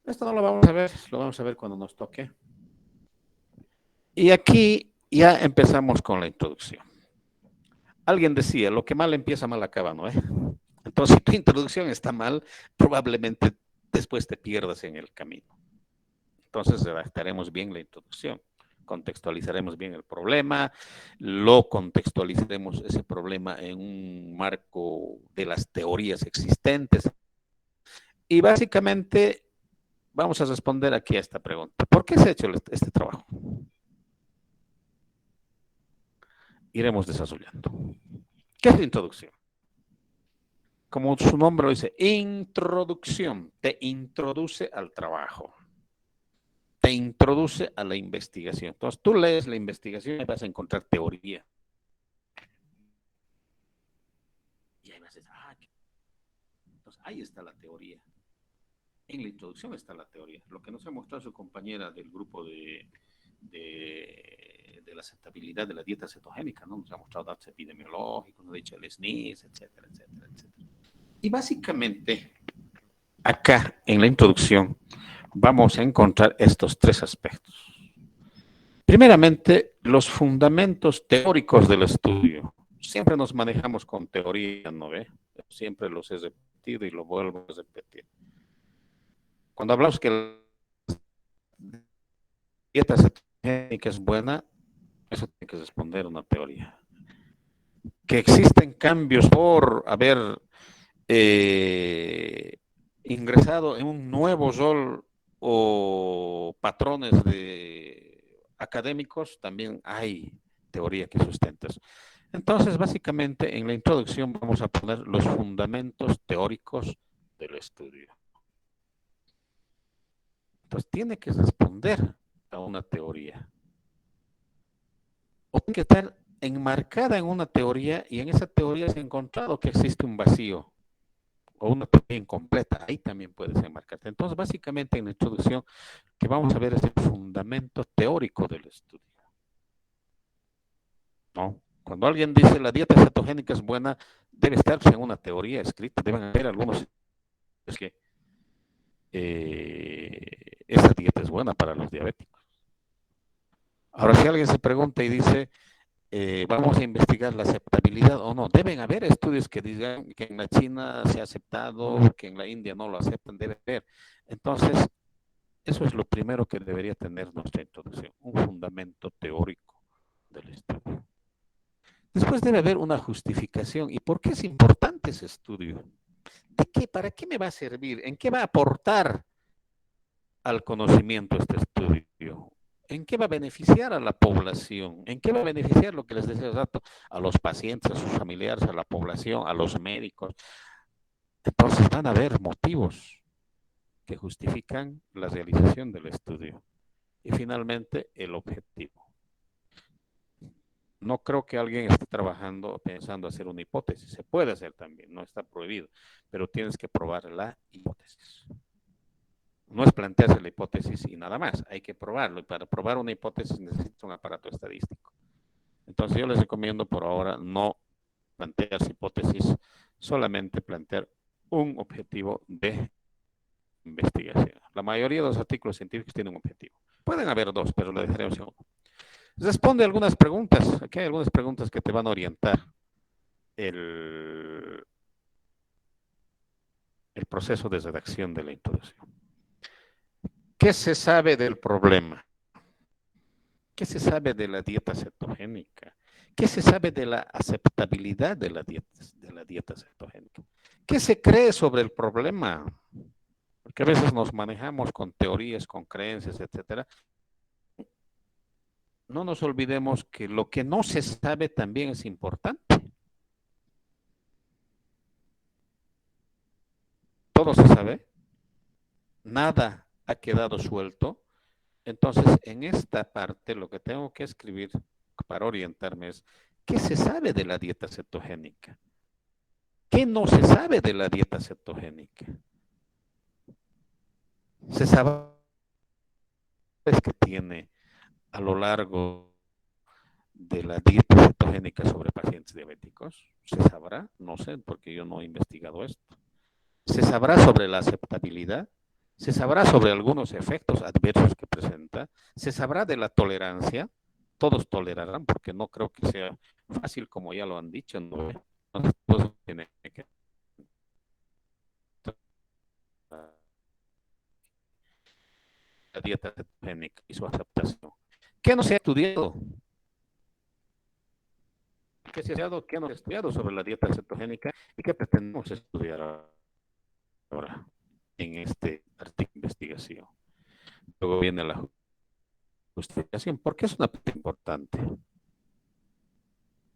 S2: Esto no lo vamos a ver, lo vamos a ver cuando nos toque. Y aquí ya empezamos con la introducción. Alguien decía, lo que mal empieza, mal acaba, ¿no? Entonces, si tu introducción está mal, probablemente después te pierdas en el camino. Entonces, redactaremos bien la introducción, contextualizaremos bien el problema, lo contextualizaremos ese problema en un marco de las teorías existentes. Y básicamente vamos a responder aquí a esta pregunta. ¿Por qué se ha hecho este trabajo? Iremos desarrollando. ¿Qué es la introducción? Como su nombre lo dice, introducción, te introduce al trabajo, te introduce a la investigación. Entonces, tú lees la investigación y vas a encontrar teoría. Y ahí vas a decir, entonces ahí está la teoría. En la introducción está la teoría. Lo que nos ha mostrado su compañera del grupo de la aceptabilidad de la dieta cetogénica, ¿no? Nos ha mostrado datos epidemiológicos, nos ha dicho el SNIS, etcétera, etcétera, etcétera. Y básicamente, acá en la introducción, vamos a encontrar estos 3 aspectos. Primeramente, los fundamentos teóricos del estudio. Siempre nos manejamos con teoría, ¿no ve? Siempre los he repetido y lo vuelvo a repetir. Cuando hablamos que la dieta cetogénica es buena, eso tiene que responder una teoría. Que existen cambios por haber ingresado en un nuevo rol o patrones académicos, también hay teoría que sustenta eso. Entonces, básicamente, en la introducción vamos a poner los fundamentos teóricos del estudio. Entonces, tiene que responder a una teoría. O tiene que estar enmarcada en una teoría y en esa teoría se ha encontrado que existe un vacío o una teoría incompleta, ahí también puedes enmarcarte. Entonces, básicamente en la introducción que vamos a ver es el fundamento teórico del estudio. ¿No? Cuando alguien dice la dieta cetogénica es buena, debe estar en una teoría escrita, deben haber algunos que esa dieta es buena para los diabéticos. Ahora, si alguien se pregunta y dice, vamos a investigar la aceptabilidad o no. Deben haber estudios que digan que en la China se ha aceptado, que en la India no lo aceptan, debe haber. Entonces, eso es lo primero que debería tener nuestra introducción, un fundamento teórico del estudio. Después debe haber una justificación. ¿Y por qué es importante ese estudio? ¿De qué? ¿Para qué me va a servir? ¿En qué va a aportar al conocimiento este estudio? ¿En qué va a beneficiar a la población? ¿En qué va a beneficiar lo que les decía hace rato? A los pacientes, a sus familiares, a la población, a los médicos. Entonces van a haber motivos que justifican la realización del estudio. Y finalmente, el objetivo. No creo que alguien esté trabajando pensando hacer una hipótesis. Se puede hacer también, no está prohibido, pero tienes que probar la hipótesis. No es plantearse la hipótesis y nada más, hay que probarlo. Y para probar una hipótesis necesita un aparato estadístico. Entonces yo les recomiendo por ahora no plantearse hipótesis, solamente plantear un objetivo de investigación. La mayoría de los artículos científicos tienen un objetivo. Pueden haber 2, pero lo dejaremos en 1. Responde algunas preguntas. Aquí hay algunas preguntas que te van a orientar el proceso de redacción de la introducción. ¿Qué se sabe del problema? ¿Qué se sabe de la dieta cetogénica? ¿Qué se sabe de la aceptabilidad de la dieta cetogénica? ¿Qué se cree sobre el problema? Porque a veces nos manejamos con teorías, con creencias, etcétera. No nos olvidemos que lo que no se sabe también es importante. todo se sabe, nada ha quedado suelto. Entonces, en esta parte lo que tengo que escribir para orientarme es, ¿qué se sabe de la dieta cetogénica? ¿Qué no se sabe de la dieta cetogénica? Se sabe que tiene a lo largo de la dieta cetogénica sobre pacientes diabéticos. ¿Se sabrá? No sé, porque yo no he investigado esto. ¿Se sabrá sobre la aceptabilidad? ¿Se sabrá sobre algunos efectos adversos que presenta? ¿Se sabrá de la tolerancia? Todos tolerarán, porque no creo que sea fácil, como ya lo han dicho, ¿no? Todos tienen que la dieta cetogénica y su aceptación. ¿Qué no se ha estudiado? ¿Qué se ha estudiado? ¿Qué no se ha estudiado sobre la dieta cetogénica? ¿Y qué pretendemos estudiar ahora en este artículo de investigación? Luego viene la justificación. ¿Por qué es una parte importante?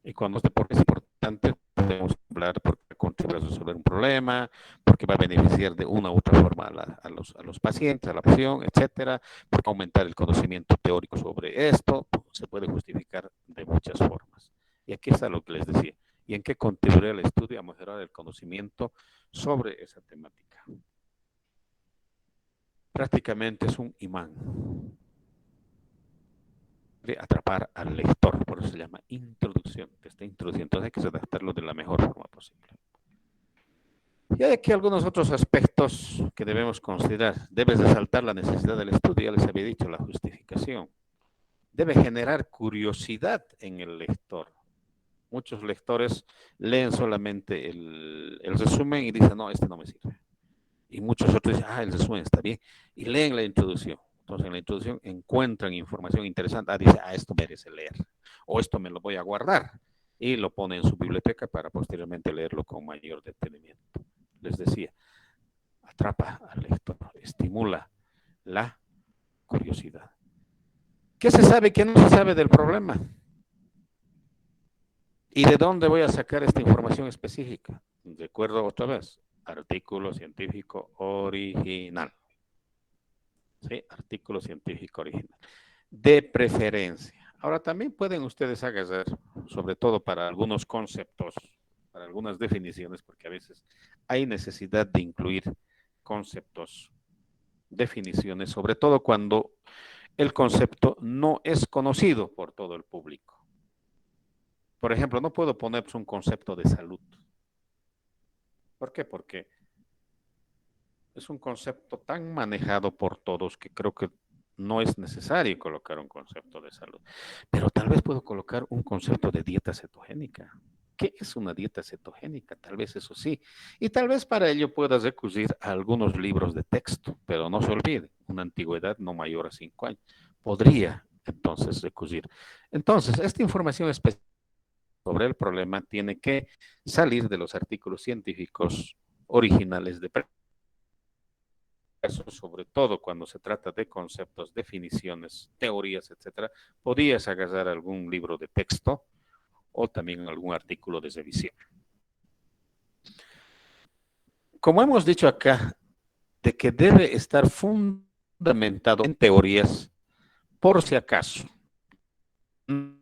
S2: Y cuando este por qué es importante, podemos hablar porque contribuye a resolver un problema, porque va a beneficiar de una u otra forma a los pacientes, a la población, etcétera, porque aumentar el conocimiento teórico sobre esto, se puede justificar de muchas formas. Y aquí está lo que les decía. ¿Y en qué contribuirá el estudio a mejorar el conocimiento sobre esa temática? Prácticamente es un imán de atrapar al lector, por eso se llama introducción, te está introduciendo, entonces hay que adaptarlo de la mejor forma posible. Y hay aquí algunos otros aspectos que debemos considerar. Debes resaltar la necesidad del estudio, ya les había dicho, la justificación. Debe generar curiosidad en el lector. Muchos lectores leen solamente el resumen y dicen, no, este no me sirve. Y muchos otros dicen, el resumen está bien, y leen la introducción. Entonces, en la introducción encuentran información interesante. Dice, esto merece leer, o esto me lo voy a guardar, y lo pone en su biblioteca para posteriormente leerlo con mayor detenimiento. Les decía, atrapa al lector, estimula la curiosidad. ¿Qué se sabe y qué no se sabe del problema? ¿Y de dónde voy a sacar esta información específica? Recuerdo otra vez, artículo científico original. ¿Sí? Artículo científico original. De preferencia. Ahora también pueden ustedes agarrar, sobre todo para algunos conceptos, para algunas definiciones, porque a veces hay necesidad de incluir conceptos, definiciones, sobre todo cuando el concepto no es conocido por todo el público. Por ejemplo, no puedo poner un concepto de salud. ¿Por qué? Porque es un concepto tan manejado por todos que creo que no es necesario colocar un concepto de salud. Pero tal vez puedo colocar un concepto de dieta cetogénica. ¿Qué es una dieta cetogénica? Tal vez eso sí. Y tal vez para ello puedas recurrir a algunos libros de texto, pero no se olvide, una antigüedad no mayor a 5 años. Podría entonces recurrir. Entonces, esta información específica sobre el problema tiene que salir de los artículos científicos originales de sobre todo cuando se trata de conceptos, definiciones, teorías, etcétera. Podrías agarrar algún libro de texto o también algún artículo de revisión. Como hemos dicho acá, de que debe estar fundamentado en teorías, por si acaso. No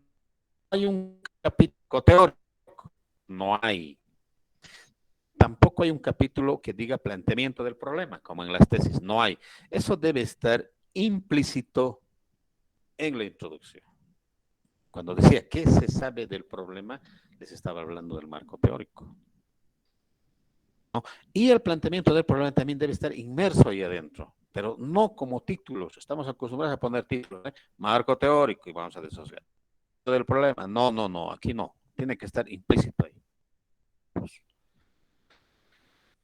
S2: hay un capítulo teórico, no hay. Tampoco hay un capítulo que diga planteamiento del problema, como en las tesis, no hay. Eso debe estar implícito en la introducción. Cuando decía qué se sabe del problema, les estaba hablando del marco teórico. ¿No? Y el planteamiento del problema también debe estar inmerso ahí adentro, pero no como títulos. Estamos acostumbrados a poner títulos, marco teórico, y vamos a desasociar del problema. No, aquí no. Tiene que estar implícito ahí. Pues,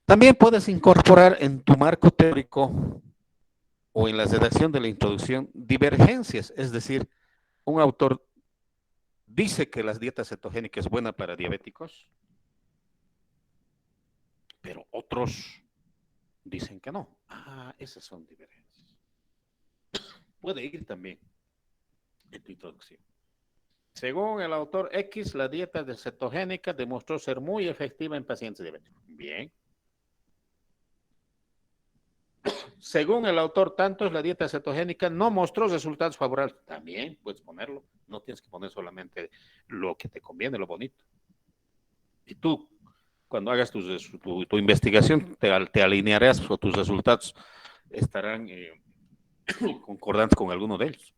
S2: también puedes incorporar en tu marco teórico o en la redacción de la introducción divergencias, es decir, un autor dice que la dieta cetogénica es buena para diabéticos, pero otros dicen que no. Esas son divergencias. Puede ir también en tu introducción. Según el autor X, la dieta cetogénica demostró ser muy efectiva en pacientes diabéticos. Bien. según el autor tantos, la dieta cetogénica no mostró resultados favorables. También puedes ponerlo, no tienes que poner solamente lo que te conviene, lo bonito. Y tú, cuando hagas tu investigación, te alinearás o tus resultados estarán concordantes con alguno de ellos.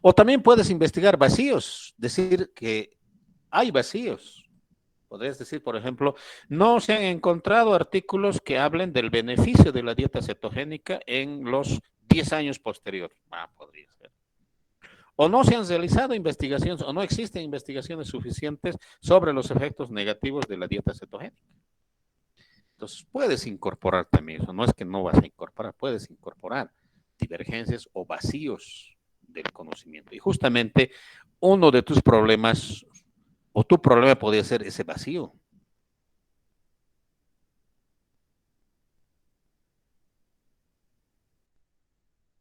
S2: O también puedes investigar vacíos, decir que hay vacíos. Podrías decir, por ejemplo, no se han encontrado artículos que hablen del beneficio de la dieta cetogénica en los 10 años posteriores. Podría ser. O no se han realizado investigaciones, o no existen investigaciones suficientes sobre los efectos negativos de la dieta cetogénica. Entonces, puedes incorporar también eso. No es que no vas a incorporar, puedes incorporar divergencias o vacíos del conocimiento. Y justamente uno de tus problemas, o tu problema podría ser ese vacío.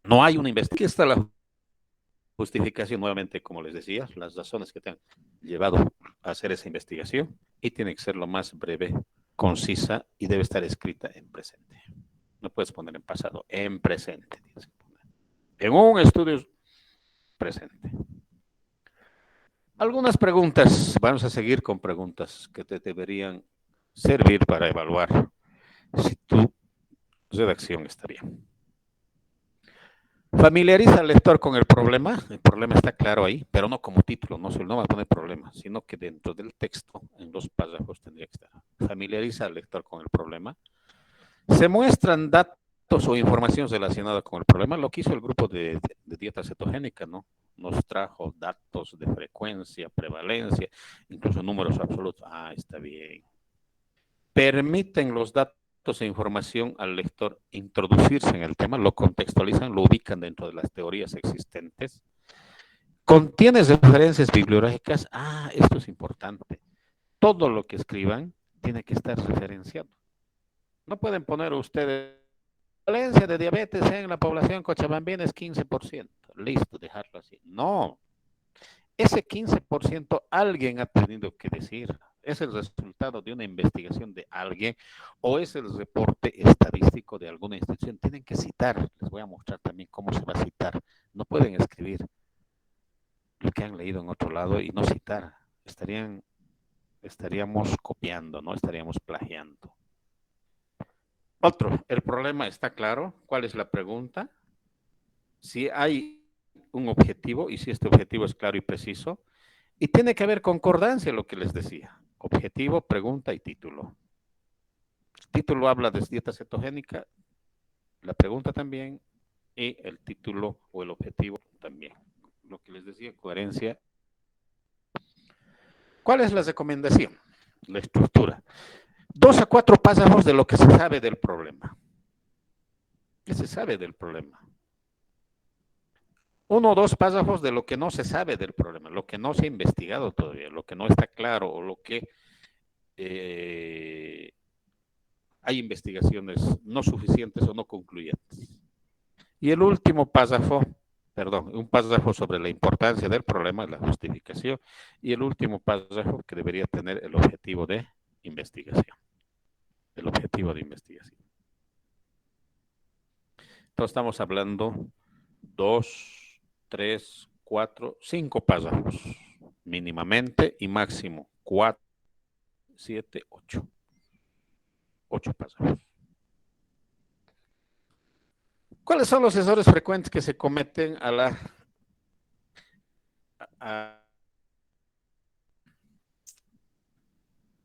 S2: No hay una investigación. Aquí está la justificación, nuevamente, como les decía, las razones que te han llevado a hacer esa investigación, y tiene que ser lo más breve, concisa, y debe estar escrita en presente. No puedes poner en pasado, en presente. Tienes que poner. En un estudio presente. Algunas preguntas, vamos a seguir con preguntas que te deberían servir para evaluar si tu redacción está bien. Familiariza al lector con el problema está claro ahí, pero no como título, no va a poner problema, sino que dentro del texto, en los párrafos tendría que estar. Familiariza al lector con el problema. Se muestran datos o información relacionada con el problema, lo que hizo el grupo de dieta cetogénica, ¿no? Nos trajo datos de frecuencia, prevalencia, incluso números absolutos. Está bien. Permiten los datos e información al lector introducirse en el tema, lo contextualizan, lo ubican dentro de las teorías existentes. Contiene referencias bibliográficas. Esto es importante. Todo lo que escriban tiene que estar referenciado. No pueden poner ustedes, la prevalencia de diabetes en la población cochabambina es 15%. Listo, dejarlo así. No. Ese 15% alguien ha tenido que decir. ¿Es el resultado de una investigación de alguien o es el reporte estadístico de alguna institución? Tienen que citar. Les voy a mostrar también cómo se va a citar. No pueden escribir lo que han leído en otro lado y no citar. Estaríamos copiando, no estaríamos plagiando. Otro, el problema está claro. ¿Cuál es la pregunta? Si hay un objetivo y si este objetivo es claro y preciso. Y tiene que haber concordancia, lo que les decía. Objetivo, pregunta y título. El título habla de dieta cetogénica, la pregunta también, y el título o el objetivo también. Lo que les decía, coherencia. ¿Cuál es la recomendación? La estructura. 2 a 4 párrafos de lo que se sabe del problema. ¿Qué se sabe del problema? 1 o 2 párrafos de lo que no se sabe del problema, lo que no se ha investigado todavía, lo que no está claro o lo que hay investigaciones no suficientes o no concluyentes. Y el último párrafo, un párrafo sobre la importancia del problema, la justificación, y el último párrafo que debería tener el objetivo de investigación. El objetivo de investigación. Entonces estamos hablando 2, 3, 4, 5 párrafos mínimamente y máximo 4, 7, 8. 8 párrafos. ¿Cuáles son los errores frecuentes que se cometen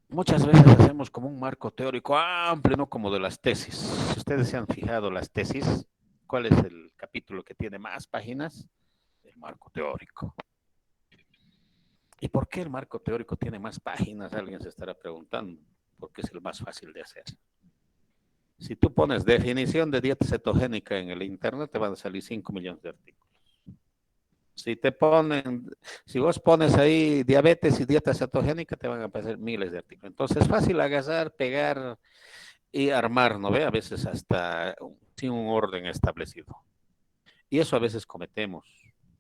S2: muchas veces hacemos como un marco teórico amplio, no como de las tesis? Si ustedes se han fijado las tesis, ¿cuál es el capítulo que tiene más páginas? El marco teórico. ¿Y por qué el marco teórico tiene más páginas? Alguien se estará preguntando. Porque es el más fácil de hacer. Si tú pones definición de dieta cetogénica en el internet, te van a salir 5 millones de artículos. Si vos pones ahí diabetes y dieta cetogénica, te van a aparecer miles de artículos. Entonces es fácil agarrar, pegar y armar, ¿no ve? A veces hasta sin un orden establecido. Y eso a veces cometemos.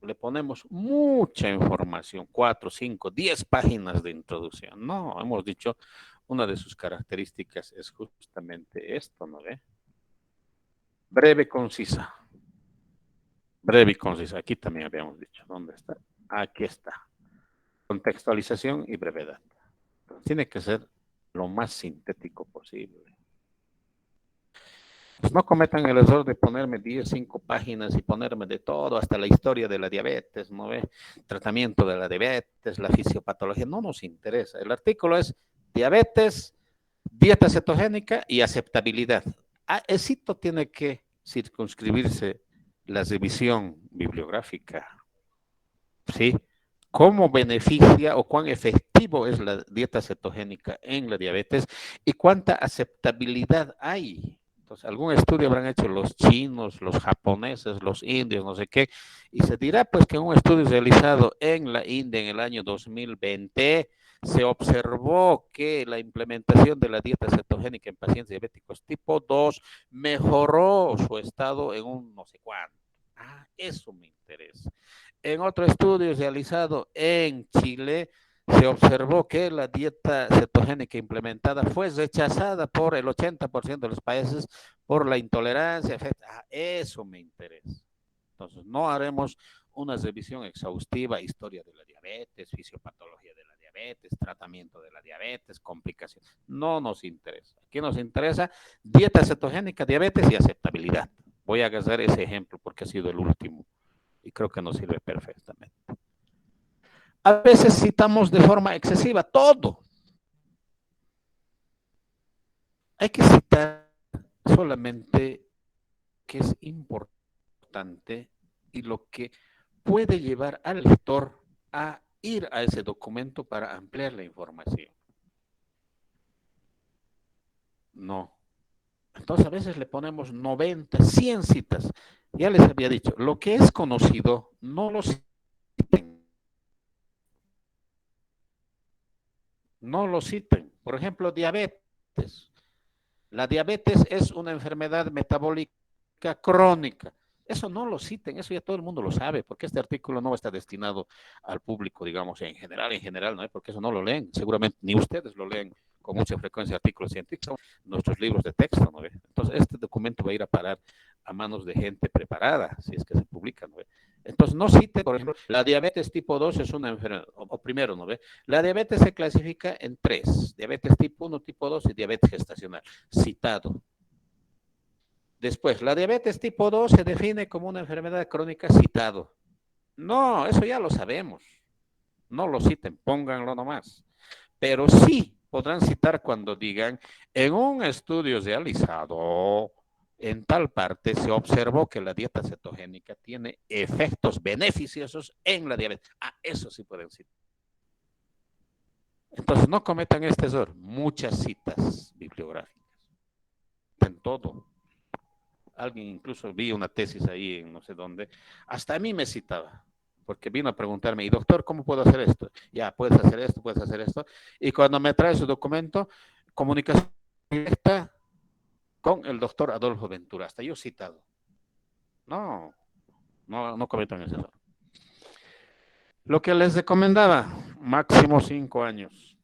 S2: Le ponemos mucha información, 4, 5, 10 páginas de introducción. No, hemos dicho, una de sus características es justamente esto, ¿no ve? Breve, concisa. Breve y concisa. Aquí también habíamos dicho. ¿Dónde está? Aquí está. Contextualización y brevedad. Tiene que ser lo más sintético posible. Pues no cometan el error de ponerme 10, 5 páginas y ponerme de todo, hasta la historia de la diabetes, ¿no ve? Tratamiento de la diabetes, la fisiopatología, no nos interesa. El artículo es diabetes, dieta cetogénica y aceptabilidad. A éxito tiene que circunscribirse la revisión bibliográfica, ¿sí? ¿Cómo beneficia o cuán efectivo es la dieta cetogénica en la diabetes y cuánta aceptabilidad hay? Entonces, algún estudio habrán hecho los chinos, los japoneses, los indios, no sé qué, y se dirá pues que en un estudio realizado en la India en el año 2020 se observó que la implementación de la dieta cetogénica en pacientes diabéticos tipo 2 mejoró su estado en un no sé cuánto. Ah, eso me interesa. En otro estudio realizado en Chile, se observó que la dieta cetogénica implementada fue rechazada por el 80% de los países por la intolerancia. Ah, eso me interesa. Entonces, no haremos una revisión exhaustiva, historia de la diabetes, fisiopatología de la diabetes, tratamiento de la diabetes, complicaciones. No nos interesa. Aquí nos interesa dieta cetogénica, diabetes y aceptabilidad. Voy a agarrar ese ejemplo porque ha sido el último y creo que nos sirve perfectamente. A veces citamos de forma excesiva todo. Hay que citar solamente que es importante y lo que puede llevar al lector a ir a ese documento para ampliar la información. No. Entonces a veces le ponemos 90, 100 citas. Ya les había dicho, lo que es conocido, no lo citen. No lo citen. Por ejemplo, diabetes. La diabetes es una enfermedad metabólica crónica. Eso no lo citen, eso ya todo el mundo lo sabe, porque este artículo no está destinado al público, digamos, en general, ¿no? Porque eso no lo leen, seguramente ni ustedes lo leen con mucha frecuencia artículos científicos, nuestros libros de texto, ¿no? Entonces, este documento va a ir a parar a manos de gente preparada, si es que se publica, ¿no? Entonces, no cite, por ejemplo, la diabetes tipo 2 es una enfermedad, o primero, ¿no ve? La diabetes se clasifica en 3, diabetes tipo 1, tipo 2 y diabetes gestacional, citado. Después, la diabetes tipo 2 se define como una enfermedad crónica, citado. No, eso ya lo sabemos. No lo citen, pónganlo nomás. Pero sí podrán citar cuando digan, en un estudio realizado en tal parte se observó que la dieta cetogénica tiene efectos beneficiosos en la diabetes. Ah, eso sí pueden citar. Entonces no cometan este error. Muchas citas bibliográficas. En todo. Alguien incluso vi una tesis ahí en no sé dónde. Hasta a mí me citaba. Porque vino a preguntarme, y doctor, ¿cómo puedo hacer esto? Ya, puedes hacer esto, puedes hacer esto. Y cuando me trae su documento, comunicación directa con el doctor Adolfo Ventura. Hasta yo citado. No cometan ese error. Lo que les recomendaba, máximo 5 años.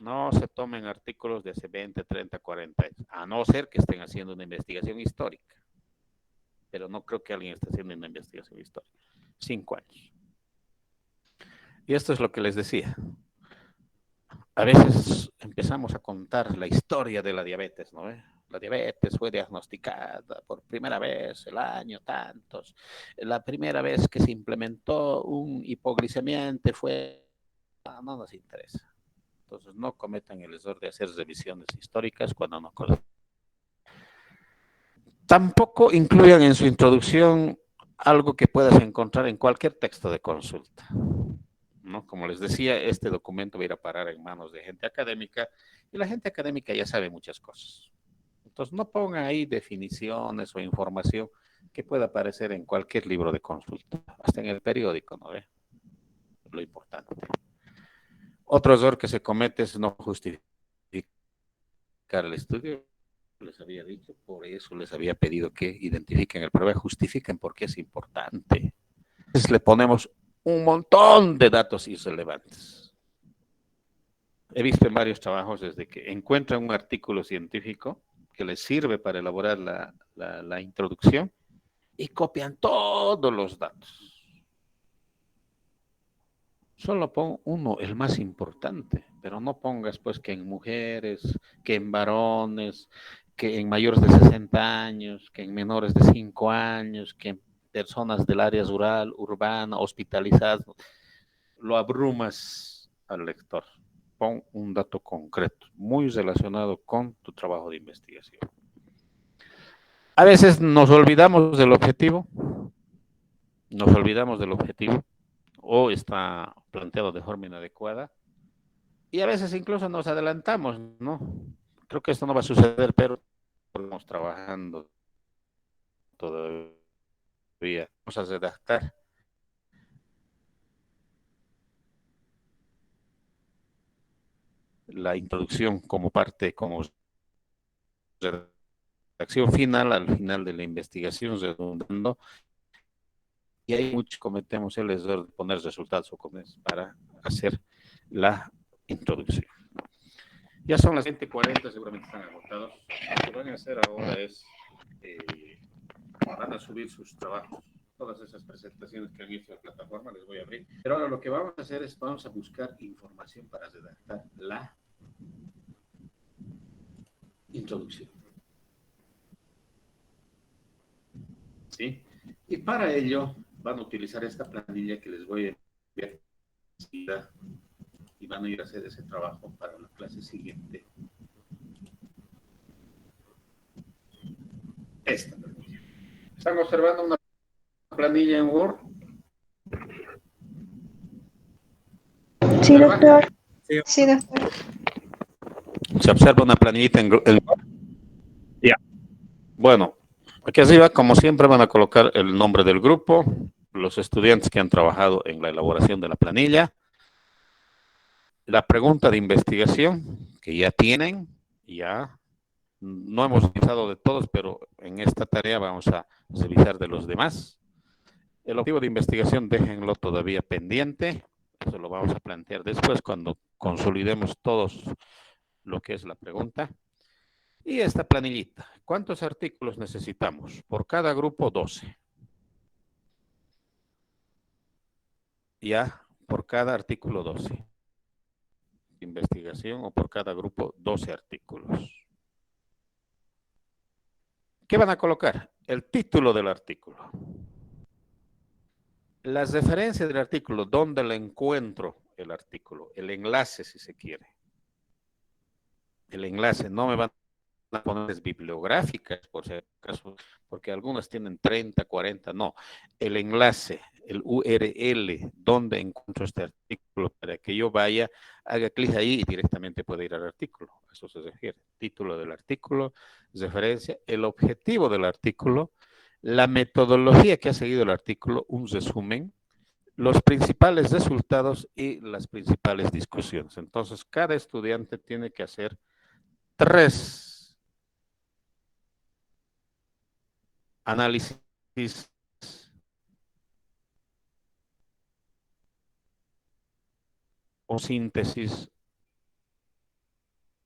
S2: No se tomen artículos de hace 20, 30, 40 años, a no ser que estén haciendo una investigación histórica. Pero no creo que alguien esté haciendo una investigación histórica. 5 años. Y esto es lo que les decía. A veces empezamos a contar la historia de la diabetes, ¿no? La diabetes fue diagnosticada por primera vez el año tantos. La primera vez que se implementó un hipoglicemiante fue... No nos interesa. Entonces no cometan el error de hacer revisiones históricas cuando no conocen. Tampoco incluyan en su introducción algo que puedas encontrar en cualquier texto de consulta. ¿No? Como les decía, este documento va a ir a parar en manos de gente académica y la gente académica ya sabe muchas cosas. Entonces no pongan ahí definiciones o información que pueda aparecer en cualquier libro de consulta, hasta en el periódico, ¿no ve? Lo importante. Otro error que se comete es no justificar el estudio. Les había dicho, por eso les había pedido que identifiquen el problema, justifiquen por qué es importante. Entonces le ponemos un montón de datos irrelevantes. He visto en varios trabajos desde que encuentran un artículo científico que les sirve para elaborar la introducción y copian todos los datos. Solo pon uno, el más importante, pero no pongas pues que en mujeres, que en varones, que en mayores de 60 años, que en menores de 5 años, que en personas del área rural, urbana, hospitalizadas. Lo abrumas al lector. Pon un dato concreto, muy relacionado con tu trabajo de investigación. A veces nos olvidamos del objetivo, o está planteado de forma inadecuada, y a veces incluso nos adelantamos, ¿no? Creo que esto no va a suceder, pero estamos trabajando todavía. Vamos a redactar la introducción como parte, como redacción final, al final de la investigación, redundando, y ahí muchos cometemos el error de poner resultados o para hacer la introducción. Ya son las 20:40, seguramente están agotados. Lo que van a hacer ahora es, van a subir sus trabajos, todas esas presentaciones que han hecho en la plataforma, les voy a abrir. Pero ahora lo que vamos a hacer es, vamos a buscar información para redactar la introducción. ¿Sí? Y para ello van a utilizar esta planilla que les voy a enviar y van a ir a hacer ese trabajo para la clase siguiente. Esta planilla. ¿Están observando una planilla en Word?
S7: Sí, doctor. Sí, doctor.
S2: ¿Se observa una planillita en Word? Ya. Bueno, aquí arriba, como siempre, van a colocar el nombre del grupo, los estudiantes que han trabajado en la elaboración de la planilla, la pregunta de investigación que ya tienen, ya no hemos revisado de todos, pero en esta tarea vamos a revisar de los demás. El objetivo de investigación déjenlo todavía pendiente, eso lo vamos a plantear después cuando consolidemos todos lo que es la pregunta. Y esta planillita, ¿cuántos artículos necesitamos? Por cada grupo 12. Ya, por cada artículo 12. Investigación o por cada grupo 12 artículos. ¿Qué van a colocar? El título del artículo. Las referencias del artículo, ¿dónde le encuentro el artículo? El enlace, si se quiere. El enlace, no me van a poner bibliográficas, por si acaso, porque algunas tienen 30, 40, no. El enlace, el URL, ¿dónde encuentro este artículo? Para que yo vaya, haga clic ahí y directamente pueda ir al artículo. Eso se refiere. Título del artículo, referencia, el objetivo del artículo, la metodología que ha seguido el artículo, un resumen, los principales resultados y las principales discusiones. Entonces, cada estudiante tiene que hacer 3 análisis o síntesis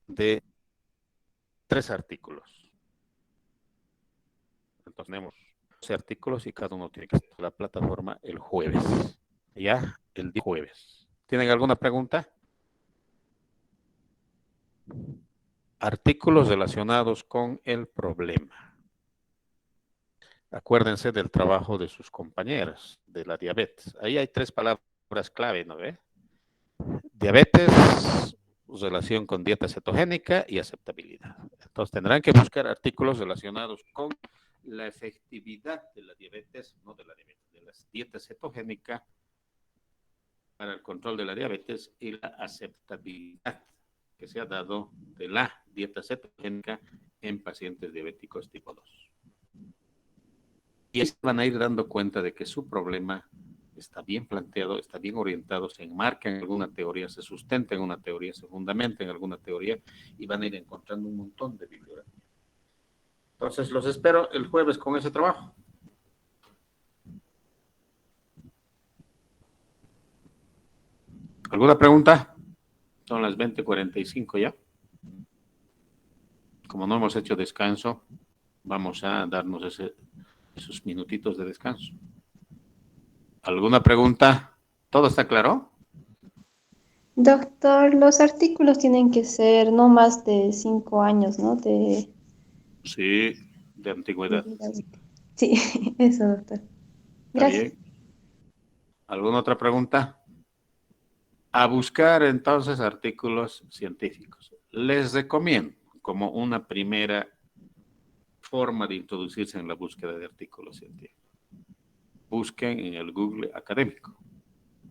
S2: de 3 artículos. Entonces tenemos 12 artículos y cada uno tiene que estar en la plataforma el jueves. Ya, el día jueves. ¿Tienen alguna pregunta? Artículos relacionados con el problema. Acuérdense del trabajo de sus compañeras de la diabetes. Ahí hay 3 palabras clave, ¿no ve? Diabetes, relación con dieta cetogénica y aceptabilidad. Entonces tendrán que buscar artículos relacionados con la efectividad de la diabetes, no de la diabetes, de la dieta cetogénica para el control de la diabetes y la aceptabilidad que se ha dado de la dieta cetogénica en pacientes diabéticos tipo 2. Y así van a ir dando cuenta de que su problema está bien planteado, está bien orientado, se enmarca en alguna teoría, se sustenta en una teoría, se fundamenta en alguna teoría y van a ir encontrando un montón de bibliografía. Entonces los espero el jueves con ese trabajo. ¿Alguna pregunta? Son las 20:45 ya. como no hemos hecho descanso, vamos a darnos esos minutitos de descanso. ¿Alguna pregunta? ¿Todo está claro?
S7: Doctor, los artículos tienen que ser no más de 5 años, ¿no?
S2: Sí, de
S7: De
S2: antigüedad.
S7: vida útil. Sí, eso, doctor.
S2: ¿Está
S7: Gracias.
S2: bien? ¿Alguna otra pregunta? A buscar entonces artículos científicos. Les recomiendo como una primera forma de introducirse en la búsqueda de artículos científicos. Busquen en el Google académico.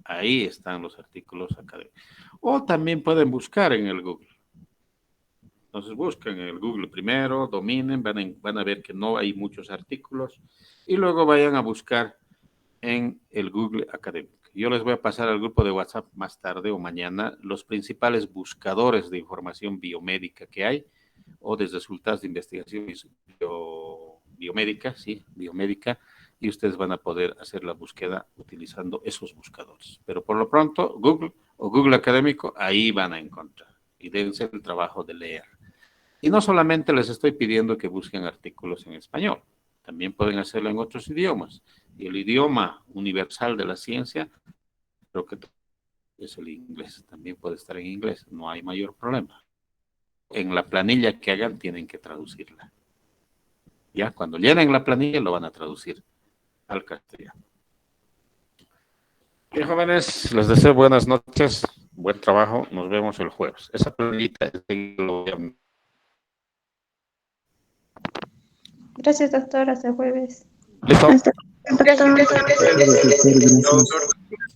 S2: Ahí están los artículos académicos. O también pueden buscar en el Google. Entonces busquen en el Google primero, dominen, van a ver que no hay muchos artículos y luego vayan a buscar en el Google académico. Yo les voy a pasar al grupo de WhatsApp más tarde o mañana los principales buscadores de información biomédica que hay o de resultados de investigación biomédica, sí, biomédica, y ustedes van a poder hacer la búsqueda utilizando esos buscadores. Pero por lo pronto, Google o Google académico, ahí van a encontrar y deben ser el trabajo de leer. Y no solamente les estoy pidiendo que busquen artículos en español, también pueden hacerlo en otros idiomas. Y el idioma universal de la ciencia, creo que es el inglés, también puede estar en inglés, no hay mayor problema. En la planilla que hagan tienen que traducirla. Ya, cuando llenen la planilla lo van a traducir al castellano. Bien, jóvenes, les deseo buenas noches, buen trabajo, nos vemos el jueves. Esa planillita lo voy a...
S7: Gracias, doctor. Hasta el jueves.
S2: ¿Listo?
S8: Hasta, doctor.
S9: Gracias, doctor. Gracias.